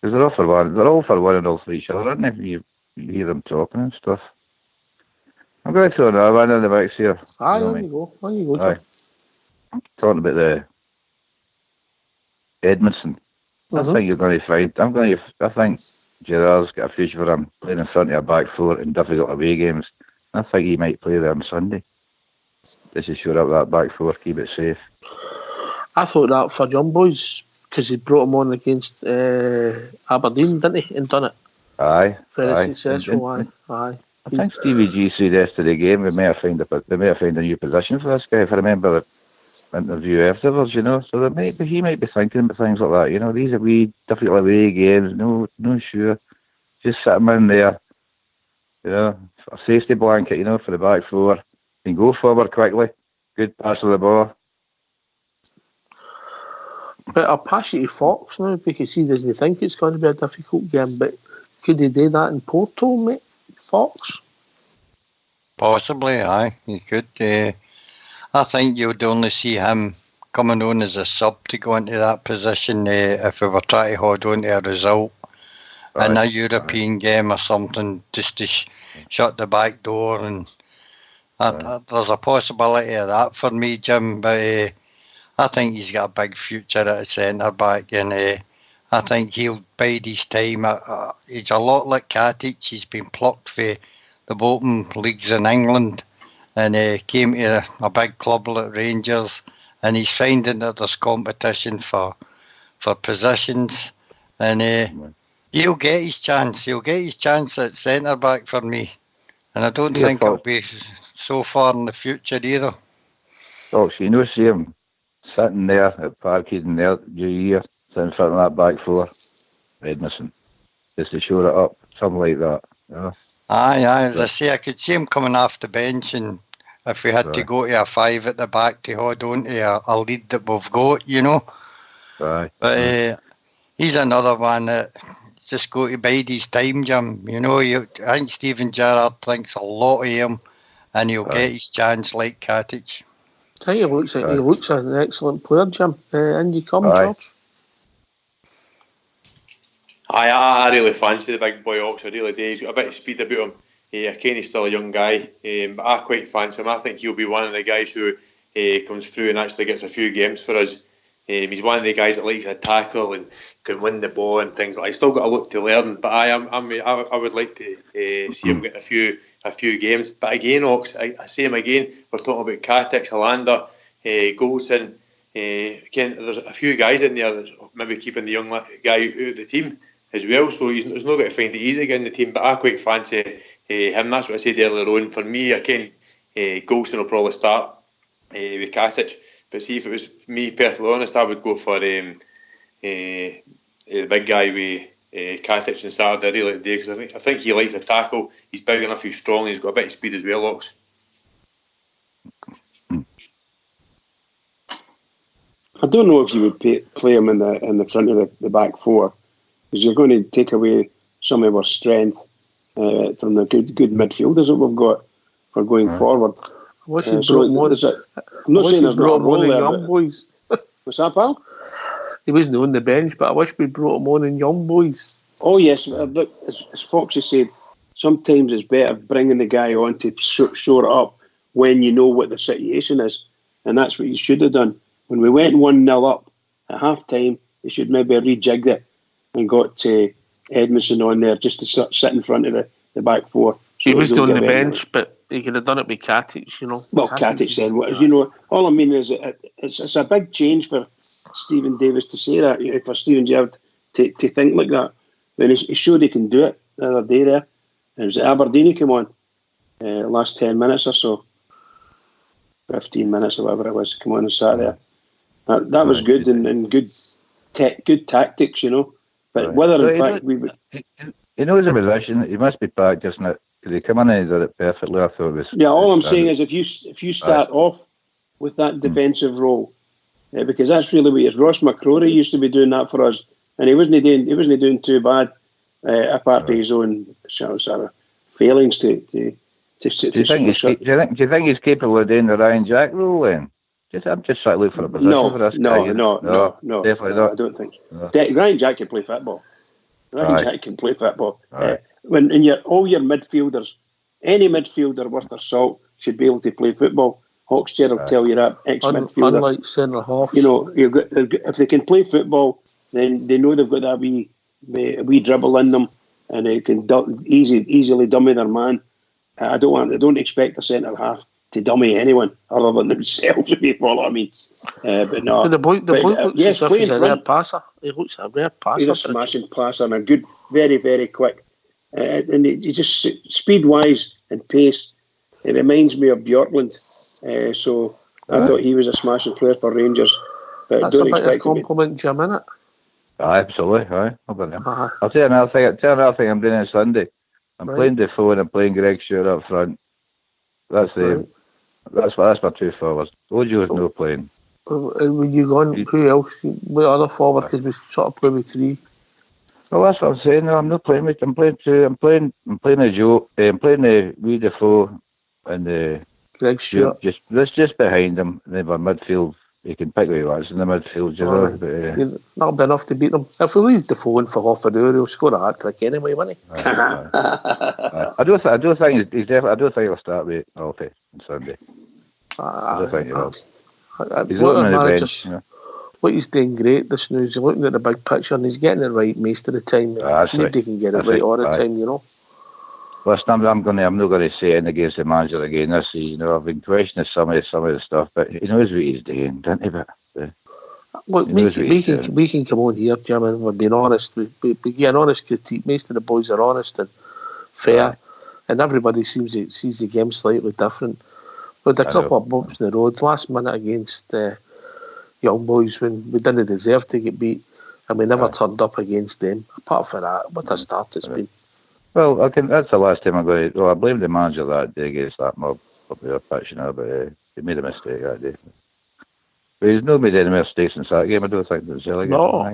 Because they're all for one and all for each other, aren't they? You hear them talking and stuff. I'm going to throw another one in the mix here. Aye, on you go. Aye. Talking about the Edmondson. I think you're going to find. I think Gerard's got a future for him playing in front of a back four in difficult away games. I think he might play there on Sunday. Just to shore up that back four, keep it safe. I thought that for young boys because he brought him on against Aberdeen, didn't he? And done it. Aye. Very successful. Aye. I think Stevie G said yesterday game we may have found a new position for this guy. If I remember the interview afterwards, so he might be thinking about things like that. These are wee difficult away games. No sure. Just sit him in there. A safety blanket. For the back four. And go forward quickly. Good pass of the ball. But I'll pass you to Fox now because he doesn't think it's going to be a difficult game. But could he do that in Porto, mate? Fox? Possibly, aye. He could. I think you would only see him coming on as a sub to go into that position if we were trying to hold on to a result in a European game or something, just to shut the back door. And there's a possibility of that for me, Jim. But I think he's got a big future at centre back, and I think he'll bide his time. He's a lot like Katic. He's been plucked for the bottom leagues in England and came to a big club like Rangers, and he's finding that there's competition for positions, and he'll get his chance. He'll get his chance at centre back for me, and I don't think it'll be so far in the future either. Oh, so see him sitting there at Parkhead in there year, sitting in front of that back four, Edmondson, just to shore it up, something like that. Aye, as I say, I could see him coming off the bench, and if we had to go to a five at the back to hold on to a lead that we've got, Right. But he's another one that just got to bide his time, Jim. I think Steven Gerrard thinks a lot of him, and he'll get his chance like Katic. I think he looks like an excellent player, Jim. In you come, George. I really fancy the big boy Ox. I really do. He's got a bit of speed about him. I Kenny's still a young guy, but I quite fancy him. I think he'll be one of the guys who comes through and actually gets a few games for us. He's one of the guys that likes a tackle and can win the ball and things like that. He's still got a lot to learn, but I would like to see him get a few games. But again, Ox, I say him again. We're talking about Katic, Hollander, Goldson. Again, there's a few guys in there that's maybe keeping the young guy out of the team as well, so he's not going to find it easy getting the team, but I quite fancy him. That's what I said earlier on. For me, again, Goldson will probably start with Katic, but see, if it was me, perfectly honest, I would go for the big guy with Katic on Saturday. I really do, because I think he likes a tackle. He's big enough, he's strong, he's got a bit of speed as well, Ox. I don't know if you would play him in the front of the back four, because you're going to take away some of our strength from the good midfielders that we've got for going forward. I'm not saying there's not a role there. Young boys. What's that, pal? He wasn't on the bench, but I wish we brought him on in young boys. Oh yes, look, as Fox has said, sometimes it's better bringing the guy on to shore it up when you know what the situation is, and that's what you should have done. When we went 1-0 up at half time, they should maybe have rejigged it and got Edmondson on there just to sit in front of the back four. So he was on the bench, but he could have done it with Katic, Well, Katic then, all I mean is it's a big change for Stephen Davis to say that, for Stephen Gerrard to think like that. When he showed he can do it the other day there. And it was Aberdeen he came on last 10 minutes or so. 15 minutes or whatever it was to come on Saturday. That was good and good tactics, But whether in fact we would... He knows the position. He must be back just now. Because he come in and he did it perfectly. I thought it was... Yeah, all I'm saying is if you start off with that defensive role, because that's really what it is. Ross McCrory used to be doing that for us, and he wasn't doing too bad, apart from his own sort of failings to do you think he's capable of doing the Ryan Jack role then? I'm just trying to look for a position for this guy. No, definitely not. I don't think so. Ryan Jack can play football. Jack can play football. When all your midfielders, any midfielder worth their salt should be able to play football. Hawkschair will tell you that. Ex-midfielder, unlike centre half. if they can play football, then they know they've got that wee dribble in them, and it can easily dummy their man. I don't expect a centre half to dummy anyone other than themselves, if you follow what I mean. But no, But the boy looks yes, as if he's a rare front. passer. He looks a rare passer. He's a smashing passer and a good, very, very quick. And he just speed-wise and pace, it reminds me of Bjorklund. So I thought he was a smashing player for Rangers. But That's don't a bit of a expect him to. compliment, Jim, isn't it? Absolutely, aye. I'll be there. Uh-huh. I'll tell you another thing I'm doing on Sunday. I'm Right. playing Defoe and I'm playing Greg Stewart up front. That's that's my two forwards. Ojo's no playing. When you gone, who else? What other forward? Because we sort of play with three. Well, that's what I'm saying. No, I'm not playing with. I'm playing two. I'm playing the Joe. I'm playing the wee Defoe and the Greg Stewart. just behind him. And then by midfield, he can pick where he wants in the midfield. You know, but, That'll be enough to beat them. If we leave the phone for half an hour, he'll score a hat trick anyway, won't he? I do think he's definitely. I do think he'll start with Alfie on Sunday. I do think he will. He's looking on the bench. You know. What he's doing great this now is he's looking at the big picture and he's getting it right most of the time. Nobody can get it right all the time, you know. Listen, I'm not going to say it against the manager again this season. You know, I've been questioning some of the stuff, but he knows what he's doing, doesn't he? But look, we can come on here, Jim, and we're being honest. We get an honest critique. Most of the boys are honest and fair, and everybody sees the game slightly different. With a couple of bumps in the road, last minute against Young Boys when we didn't deserve to get beat, and we never turned up against them. Apart from that, what a start it's been. Well, that's the last time I'm going to. Well, I blame the manager that day against that mob up there pitching her, but he made a mistake that day. But he's not made any mistakes in that game. I don't think there's No.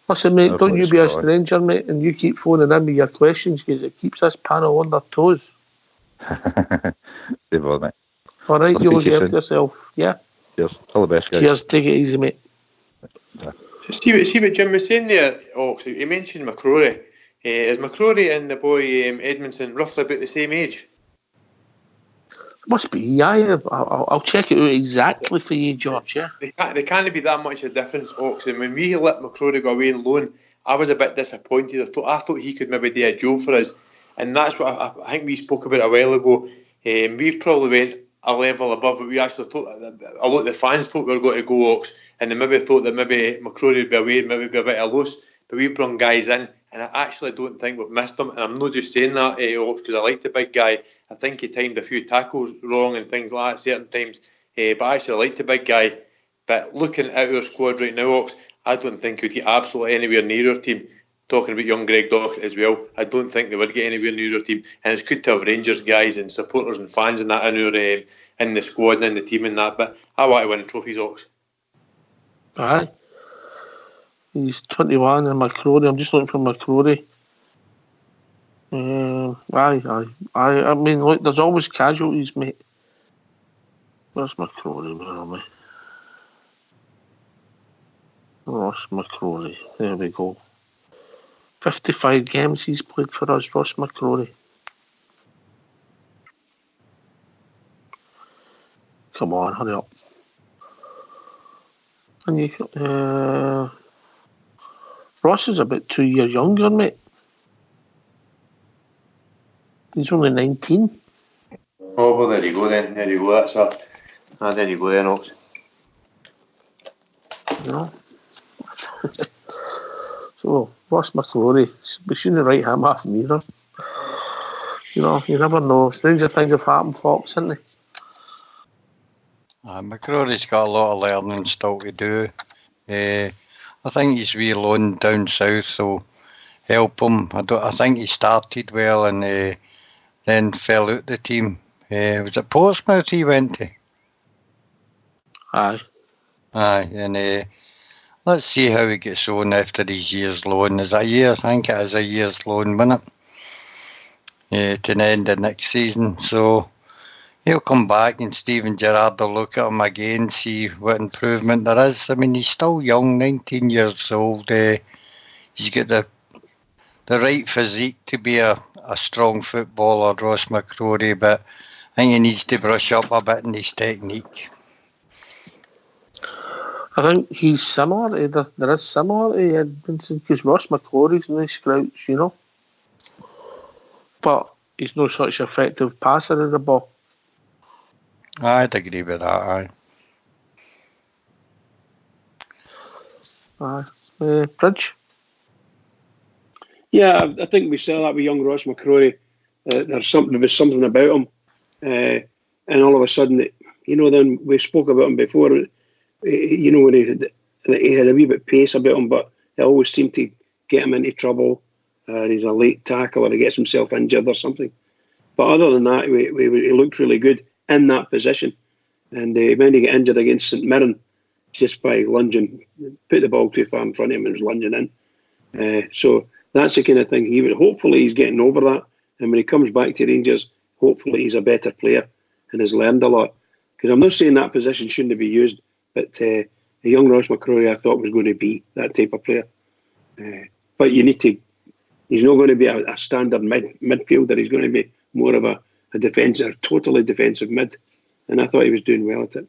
Listen, mate, don't you be a stranger, mate, and you keep phoning in with your questions because it keeps this panel on their toes. They will, mate. All right, you look after yourself. Yeah. Cheers. All the best, guys. Cheers. Take it easy, mate. See what Jim was saying there. Oh, so he mentioned McCrory. Is McCrory and the boy Edmondson roughly about the same age? Must be, yeah. I'll check it out exactly for you, George. Yeah. They can't be that much of a difference, Ox. And when we let McCrory go away on loan, I was a bit disappointed. I thought he could maybe do a job for us, and that's what I think we spoke about a while ago. We've probably went a level above what we actually thought. A lot of the fans thought we were going to go, Ox, and they maybe thought that maybe McCrory would be away, maybe be a bit of loose. But we brought guys in, and I actually don't think we've missed him. And I'm not just saying that, Ox, because I like the big guy. I think he timed a few tackles wrong and things like that certain times. But I actually like the big guy. But looking at our squad right now, Ox, I don't think we'd get absolutely anywhere near our team. Talking about young Greg Dock as well, I don't think they would get anywhere near our team. And it's good to have Rangers guys and supporters and fans and that in the squad and in the team and that. But I want to win trophies, Ox. Aye. He's 21 and McCrory. I'm just looking for McCrory. I mean, look, there's always casualties, mate. Where's McCrory? Where am I? Ross McCrory. There we go. 55 games he's played for us, Ross McCrory. Come on, hurry up. And you, Ross is about 2 years younger, mate. He's only 19. Oh, well, there you go then. There you go. There you go then, Ox. You know? So, Ross McCrory, we shouldn't write him off either. You know, you never know. Stranger things have happened, folks, haven't they? McCrory's got a lot of learning still to do. I think he's wee loan down south, so help him. I think he started well and then fell out the team. Was it Portsmouth he went to? Aye, and let's see how he gets on after his year's loan. Is it a year? I think it is a year's loan, wasn't it? To the end of next season. So he'll come back and Steven Gerrard will look at him again, see what improvement there is. I mean, he's still young, 19 years old. He's got the right physique to be a strong footballer, Ross McCrory, but I think he needs to brush up a bit in his technique. I think he's similar. There is similarity Edmondson because Ross McCrory's in the Scouts, you know, but he's no such effective passer of the ball. I'd agree with that. Bridge. Yeah, I think we saw that with young Ross McCrory. There was something about him, and all of a sudden, then we spoke about him before. When he had a wee bit of pace about him, but it always seemed to get him into trouble. He's a late tackle, or he gets himself injured or something. But other than that, he looked really good in that position. And when he got injured against St Mirren, just by lunging, put the ball too far in front of him and was lunging in. So that's the kind of thing hopefully he's getting over that. And when he comes back to Rangers, hopefully he's a better player and has learned a lot. Because I'm not saying that position shouldn't be used, but the young Ross McCrory I thought was going to be that type of player. But he's not going to be a standard midfielder. He's going to be more of a defensive, totally defensive mid. And I thought he was doing well at it.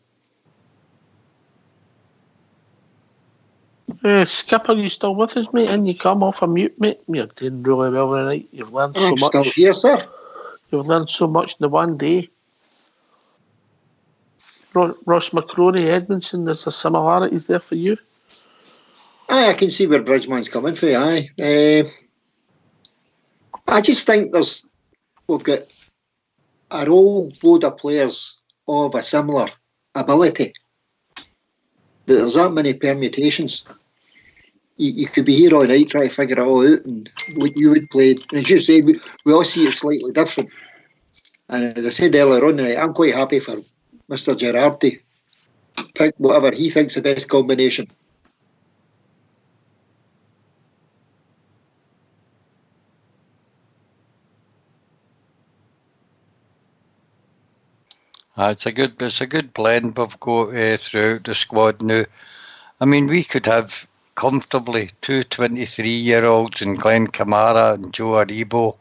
Skipper, you still with us, mate? And you come off a mute, mate. You're doing really well tonight. You've learned so much. I'm still here, sir. You've learned so much in the one day. Ross McCrory, Edmondson, there's the similarities there for you. I can see where Bridgman's coming from. I just think we've got a whole load of players of a similar ability. There's that many permutations. You could be here all night trying to figure it all out and what you would play. And as you said, we all see it slightly different. And as I said earlier on tonight, I'm quite happy for Mr. Gerrard to pick whatever he thinks the best combination. It's a good blend we've got throughout the squad now. I mean, we could have comfortably two 23-year-olds in Glenn Kamara and Joe Aribo.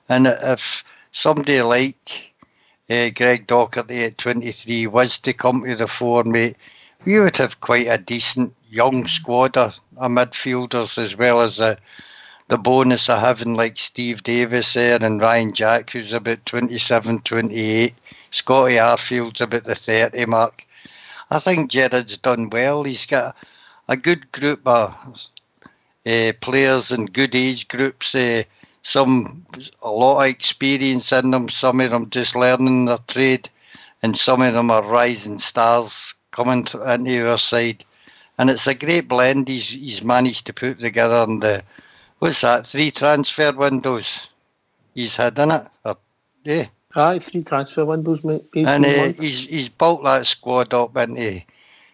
And if somebody like Greg Docherty at 23 was to come to the fore, mate, we would have quite a decent young squad of midfielders, as well as the bonus of having like Steve Davis there and Ryan Jack, who's about 27, 28. Scotty Arfield's about the 30 mark. I think Gerrard's done well. He's got a good group of players in good age groups. A lot of experience in them. Some of them just learning their trade, and some of them are rising stars coming into our side. And it's a great blend he's managed to put together in the, 3 transfer windows he's had in it. Aye, 3 transfer windows, mate. And he's built that squad up into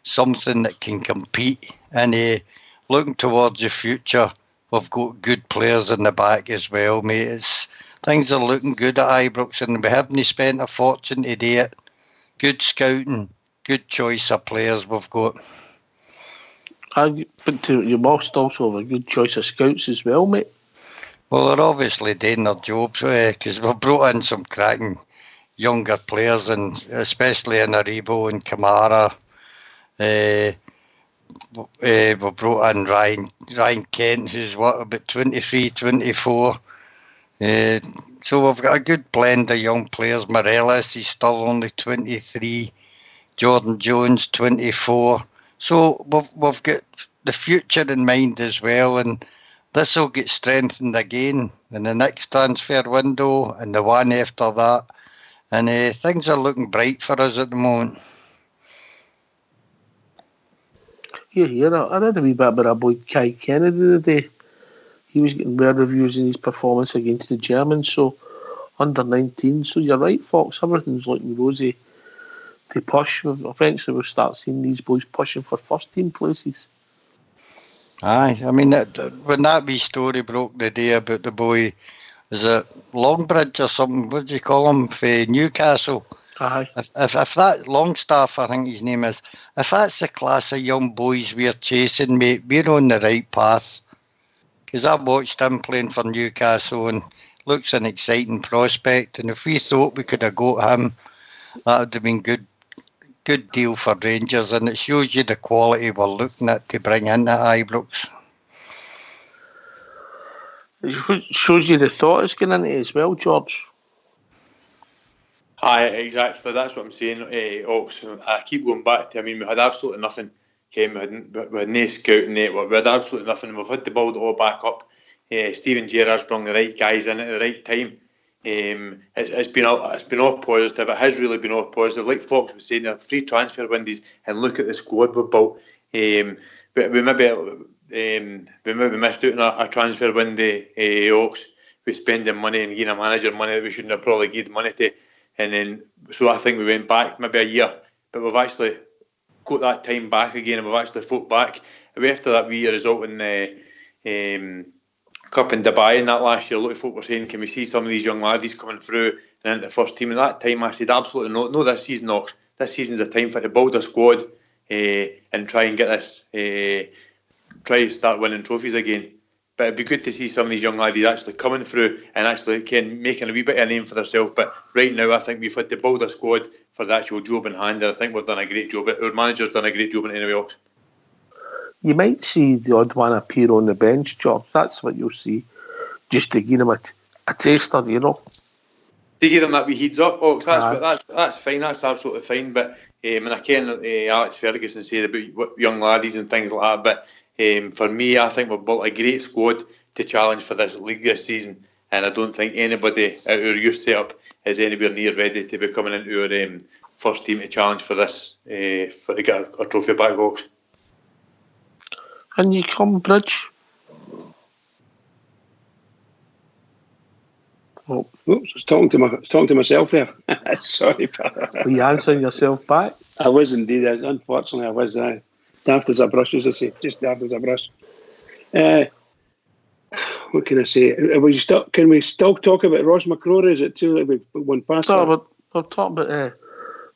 something that can compete. And looking towards the future, we've got good players in the back as well, mate. Things are looking good at Ibrox, and we haven't spent a fortune to do it. Good scouting, good choice of players we've got. But you must also have a good choice of scouts as well, mate. Well, they're obviously doing their jobs because we've brought in some cracking younger players, and especially in Aribo and Kamara. We've brought in Ryan Kent, who's about 23, 24. So we've got a good blend of young players. Morelos, he's still only 23. Jordan Jones, 24. So we've got the future in mind as well, and this will get strengthened again in the next transfer window and the one after that. And things are looking bright for us at the moment. Yeah, I read a wee bit about our boy Kai Kennedy today. He was getting rare reviews in his performance against the Germans, so under 19. So you're right, Fox, everything's looking rosy. They push. Eventually we'll start seeing these boys pushing for first team places. Aye, I mean, when that wee story broke the day about the boy, is it Longbridge or something? What do you call him? For Newcastle. Aye. If that Longstaff, I think his name is, if that's the class of young boys we're chasing, mate, we're on the right path. Because I watched him playing for Newcastle and looks an exciting prospect. And if we thought we could have got him, that would have been good deal for Rangers, and it shows you the quality we're looking at to bring in at Ibrox. It shows you the thought it's going into it as well, George. Aye, exactly. That's what I'm saying. Ox, I keep going back to. I mean, we had absolutely nothing. We had no scouting network. We had absolutely nothing. We've had the ball all back up. Steven Gerrard's brought the right guys in at the right time. It's been all positive. It has really been all positive. Like Fox was saying, there are free transfer windows, and look at the squad we've built. We maybe missed out on a transfer window. Oaks, we spending money and getting a manager money that we shouldn't have probably given money to, and then so I think we went back maybe a year, but we've actually got that time back again, and we've actually fought back. After that wee result in the Cup in Dubai in that last year, a lot of folk were saying, can we see some of these young laddies coming through and into the first team? At that time I said absolutely not. No, this season, Ox. This season's a time for to build a squad and try and get this, try to start winning trophies again. But it'd be good to see some of these young laddies actually coming through and actually making a wee bit of a name for themselves. But right now I think we've had to build a squad for the actual job in hand, and I think we've done a great job. Our manager's done a great job in anyway, Ox. You might see the odd one appear on the bench, George. That's what you'll see, just to give them a taster, you know. To give them that wee heads up, Ox, that's fine. That's absolutely fine. But and I can Alex Ferguson said about young laddies and things like that. But for me, I think we've built a great squad to challenge for this league this season, and I don't think anybody out of our youth setup is anywhere near ready to be coming into our first team to challenge for this for to get a trophy back, Ox. And you come, Bridge. Oh, oops! I was talking to myself there. Sorry, were you answering yourself back? I was indeed. Unfortunately, I was. Daft as a brush, as I say, just daft as a brush. What can I say? Can we still talk about Ross McCrory? Is it too late? We went past that? We're talking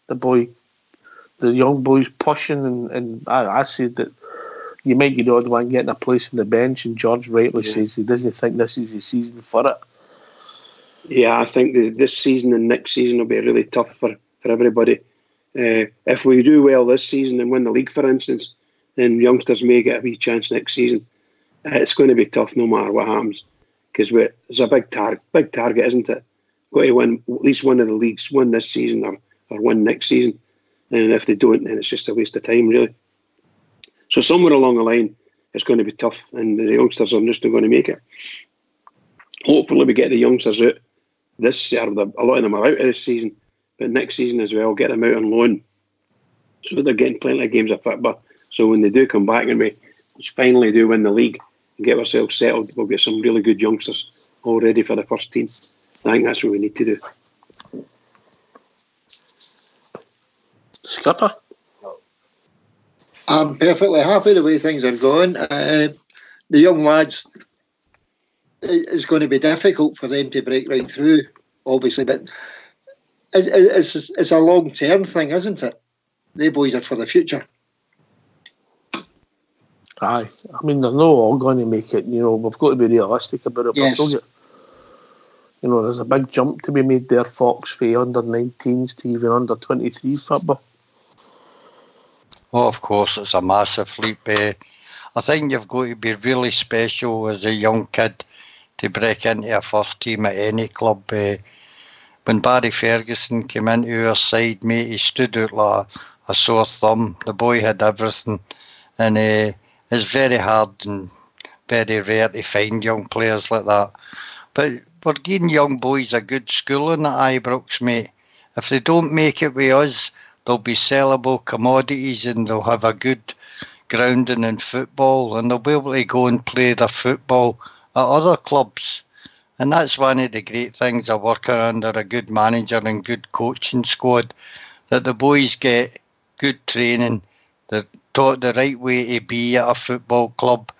about the young boys pushing, and I said that you might get the odd one getting a place on the bench, and George rightly says he doesn't think this is the season for it. Yeah, I think this season and next season will be really tough for everybody. If we do well this season and win the league, for instance, then youngsters may get a wee chance next season. It's going to be tough no matter what happens, because it's a big target, isn't it? Got to win at least one of the leagues, win this season or win next season. And if they don't, then it's just a waste of time, really. So somewhere along the line, it's going to be tough, and the youngsters are just not going to make it. Hopefully we get the youngsters out this year. A lot of them are out of this season, but next season as well, get them out on loan. So they're getting plenty of games of football. So when they do come back and we finally do win the league and get ourselves settled, we'll get some really good youngsters all ready for the first team. I think that's what we need to do. Skipper? I'm perfectly happy the way things are going. The young lads, it's going to be difficult for them to break right through, obviously, but it's a long-term thing, isn't it? The boys are for the future. Aye, I mean, they're not all going to make it. You know, we've got to be realistic about it. Yes. You know, there's a big jump to be made there, Fox, for under 19s to even under 23 football. Oh, of course, it's a massive leap. I think you've got to be really special as a young kid to break into a first team at any club. When Barry Ferguson came into our side, mate, he stood out like a sore thumb. The boy had everything, and it's very hard and very rare to find young players like that. But we're giving young boys a good schooling at Ibrox, mate. If they don't make it with us, they'll be sellable commodities, and they'll have a good grounding in football, and they'll be able to go and play their football at other clubs. And that's one of the great things of working under a good manager and good coaching squad, that the boys get good training, they're taught the right way to be at a football club,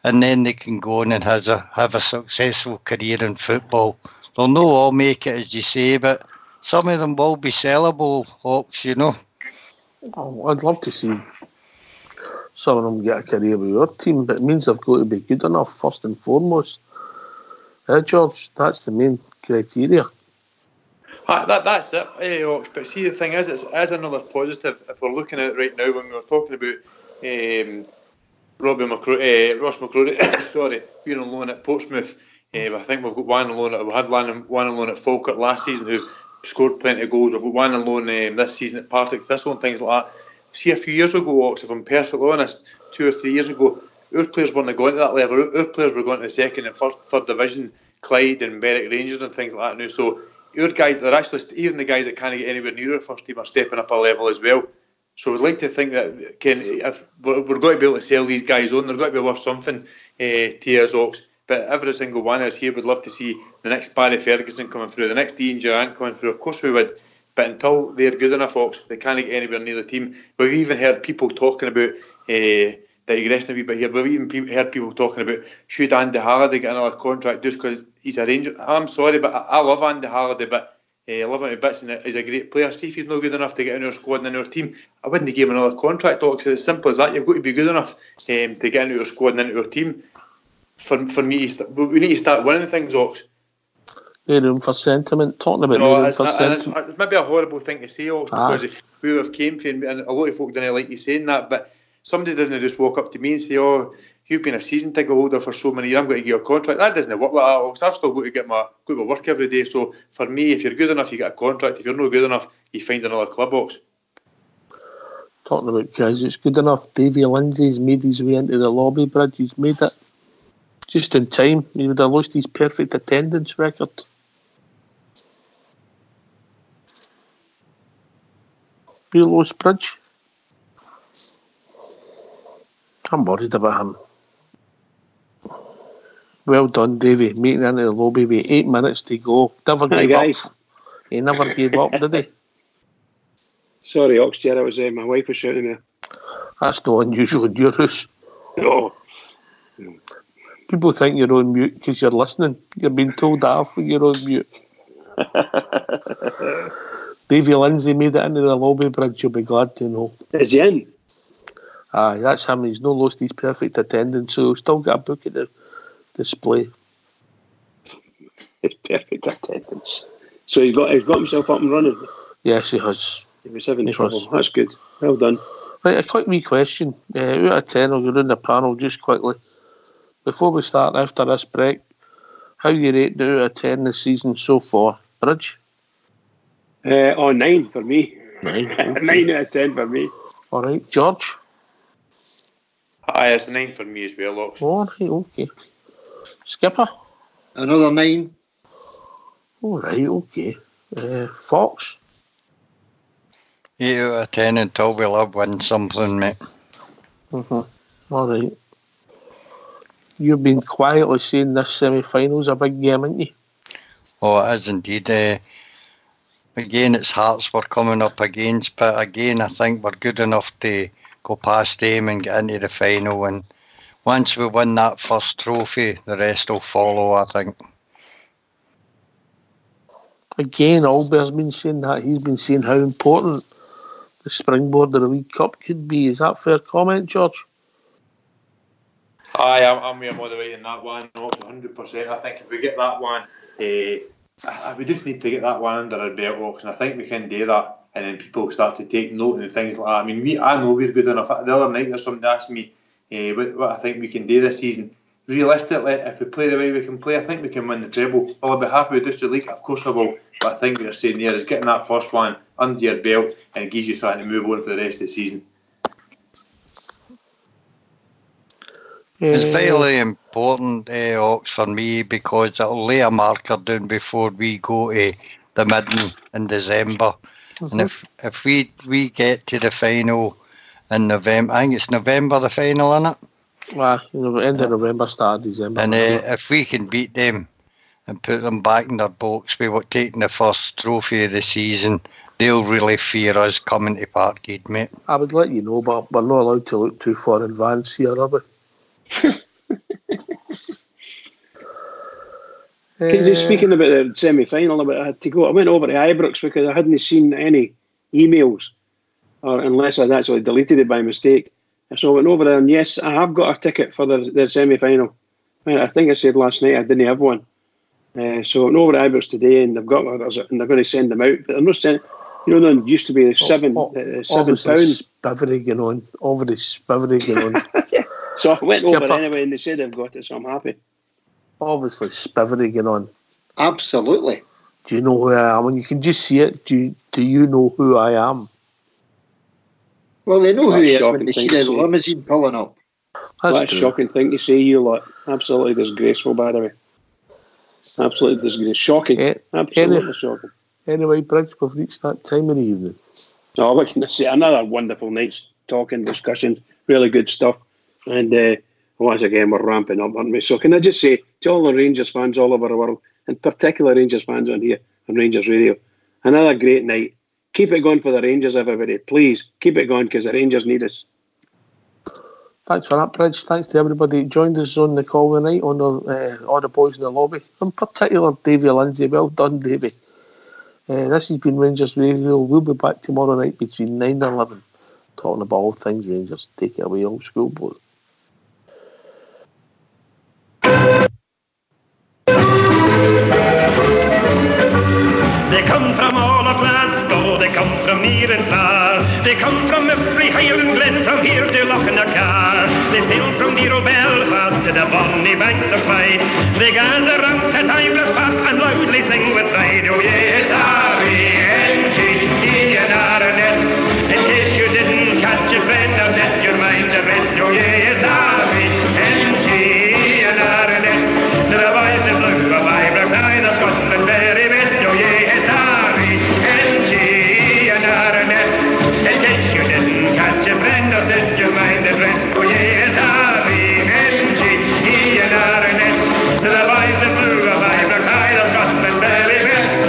and then they can go on and have a successful career in football. They'll not all make it, as you say, but some of them will be sellable, Hawks, you know. Oh, I'd love to see some of them get a career with your team, but it means they've got to be good enough first and foremost. George, that's the main criteria. That's it, Ox. But see, the thing is, it's as another positive. If we're looking at it right now, when we were talking about Ross McCrory, sorry, being on loan at Portsmouth. I think we've got one on loan. We had one on loan at Falkirk last season who scored plenty of goals. We've got one on loan this season at Partick Thistle and things like that. See, a few years ago, Ox, if I'm perfectly honest, 2 or 3 years ago, our players weren't going to that level. Our players were going to the second and third division, Clyde and Berwick Rangers and things like that now. So our guys, they're actually, even the guys that can't get anywhere near our first team are stepping up a level as well. So we'd like to think that if we're going to be able to sell these guys on, they're going to be worth something to us, Ox. But every single one of us here would love to see the next Barry Ferguson coming through, the next Ian Durant coming through. Of course we would. But until they're good enough, Ox, they can't get anywhere near the team. We've even heard people talking about, digressing a wee bit here, we've even heard people talking about, should Andy Halliday get another contract just because he's a Ranger? I'm sorry, but I love Andy Halliday, but I love him to bits and he's a great player. See, if he's not good enough to get in our squad and in our team, I wouldn't give him another contract, Ox. It's as simple as that. You've got to be good enough to get into our squad and into our team. For me, we need to start winning things, Ox. No room for sentiment. Talking about no room for sentiment. It's maybe a horrible thing to say, Ox, because we have came from, and a lot of folk didn't like you saying that, but somebody doesn't just walk up to me and say, "Oh, you've been a season ticket holder for so many years, I'm going to give you a contract." That doesn't work like that, Ox. I've still got to go to work every day. So for me, if you're good enough, you get a contract. If you're not good enough, you find another club, Ox. Talking about guys, it's good enough. Davy Lindsay's made his way into the lobby bridge. He's made it just in time. He would have lost his perfect attendance record. Bellows Bridge. I'm worried about him. Well done, Davy, making it into the lobby with 8 minutes to go. Never gave up. He never gave up, did he? Sorry, Ox, that was my wife was shouting there. That's not unusual in your house. No. People think you're on mute because you're listening. You're being told that when you're on mute. Davy Lindsay made it into the lobby bridge, you'll be glad to know. Is he in? Aye, that's him. He's not lost his perfect attendance, so he'll still get a book at the display. His perfect attendance. So he's got himself up and running. Yes, he has. He was having trouble. That's good. Well done. Right, a quick wee question. Out of 10, I'll go round the panel just quickly. Before we start after this break, how you rate out of 10 this season so far? Bridge? 9 for me. 9. Okay. 9 out of 10 for me. All right, George? Aye, it's a 9 for me as well, Ox. All right, okay. Skipper? Another 9. All right, okay. Fox? 8 out of 10 until we love win something, mate. Mm-hmm. All right. You've been quietly saying this semi-final's a big game, haven't you? Oh, it is indeed. Again, it's Hearts we're coming up against, but again, I think we're good enough to go past them and get into the final. And once we win that first trophy, the rest will follow, I think. Again, Albert's been saying that. He's been saying how important the springboard of the League Cup could be. Is that a fair comment, George? Aye, I'm with him all the way in that one, 100%. I think if we get that one, we just need to get that one under our belt, Ox, and I think we can do that. And then people start to take note and things like that. I mean, I know we're good enough. The other night, there's somebody asked me what I think we can do this season. Realistically, if we play the way we can play, I think we can win the treble. Will I be happy with just the league? Of course I will. But I think what you're saying there is getting that first one under your belt and it gives you something to move on for the rest of the season. It's very important, Ox, for me, because it'll lay a marker down before we go to the Midden in December. Mm-hmm. And if we get to the final in November, I think it's November the final, isn't it? Well, end of November, start of December. And if we can beat them and put them back in their box, we were taking the first trophy of the season, they'll really fear us coming to Parkgate, mate. I would let you know, but we're not allowed to look too far in advance here, are we? Just speaking about the semi-final, I had to go. I went over to Ibrox because I hadn't seen any emails, or unless I'd actually deleted it by mistake. So I went over there, and yes, I have got a ticket for the semi-final. I think I said last night I didn't have one, So no Ibrox today, and they've got letters, and they're going to send them out. But they're not sending. You know, there used to be £7. Spivery going on. Already spivery going on. So I went Skipper. over anyway, and they said they've got it, so I'm happy. Obviously spivery going on. Absolutely. Do you know who I am? And you can just see it. Do you know who I am? Well, they know who That's he is when shocking they see thing to the say. limousine pulling up. That's a true. shocking thing to say, you lot. Absolutely disgraceful, by the way. Absolutely disgraceful. Shocking. Absolutely shocking. Anyway, Briggs, we've reached that time of the evening. Oh, what can I say? Another wonderful night's talking, discussion, really good stuff. And once again, we're ramping up, aren't we? So can I just say to all the Rangers fans all over the world, and particular Rangers fans on here on Rangers Radio, another great night. Keep it going for the Rangers, everybody. Please, keep it going, because the Rangers need us. Thanks for that, Bridge. Thanks to everybody who joined us on the call tonight, on all the boys in the lobby, in particular Davy Lindsay. Well done, Davy. This has been Rangers Radio. We'll be back tomorrow night between 9 and 11, talking about all things Rangers. Take it away, old school boy. They come from all of Glasgow, they come from near and far. They come from every Highland glen, from here to Lochnacar. They sail from dear old Belfast to the bonny banks of Clyde. They gather round to Ibrox Park and loudly sing with pride. Oh yes, R-E-N-G-E-N-R-N-S. In case you didn't catch a friend, now set your mind at rest. Oh yes, R-E-N-G-E-N-R-N-S. The boys in blue of Ibrox, aye, the Scotland's very best. Oh yes, R-E-N-G-E-N-R-N-S. In case you didn't catch a friend, now set your mind at rest. Oh yes, R-E-N-G-E-N-R-N-S. The boys in blue of Ibrox, aye, the Scotland's very best.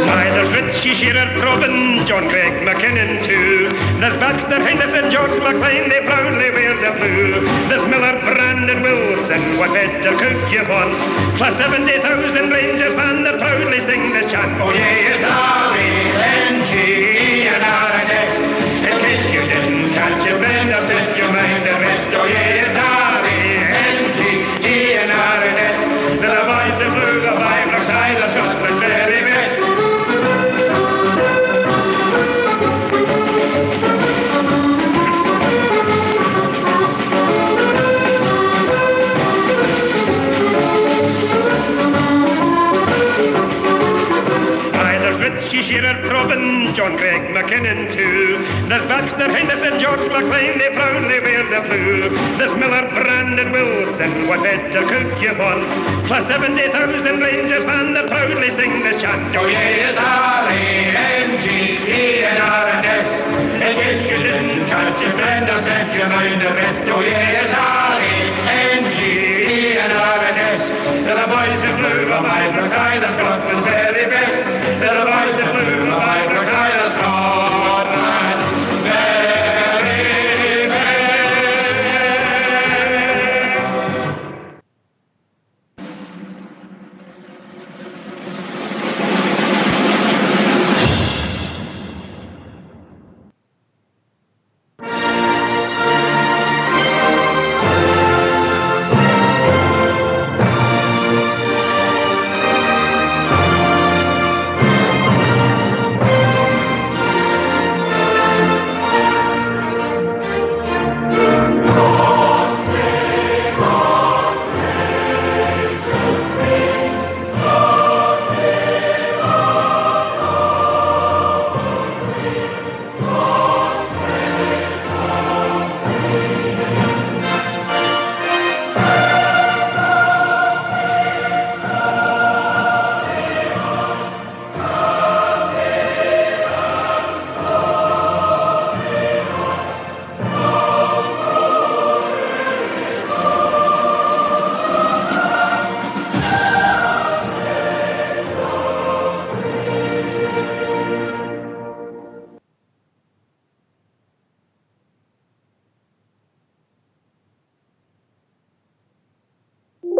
Aye, there's Richie Shearer, Robin, John Craig McKinnon too. There's Baxter, Henderson, George McLean, they proudly wear the blue. There's Miller, Brandon, Wilson, what better could you want? Plus 70,000 Rangers fans that proudly sing this chant. Oh yes, R-E-N-G-E-N-R-N-S. In case you didn't catch a friend, I'll set your mind at rest. Oh yes, R-E-N-G-E-N-R-N-S. The boys in blue, the Ibrox, aye, the Scotland's very best. Richie Shearer, Robin, John Craig McKinnon too. There's Baxter, Henderson, George McLean, they proudly wear the blue. There's Miller, Brandon, Wilson, what better could you want? Plus 70,000 Rangers fans that proudly sing this chant. Oh yes, R-E-N-G-E-N-R-N-S. In case you didn't catch a friend, I'll set your mind at rest. Oh yes, R-E-N-G-E-N-R-N-S. The boys in blue of Ibrox, aye, the Scotland's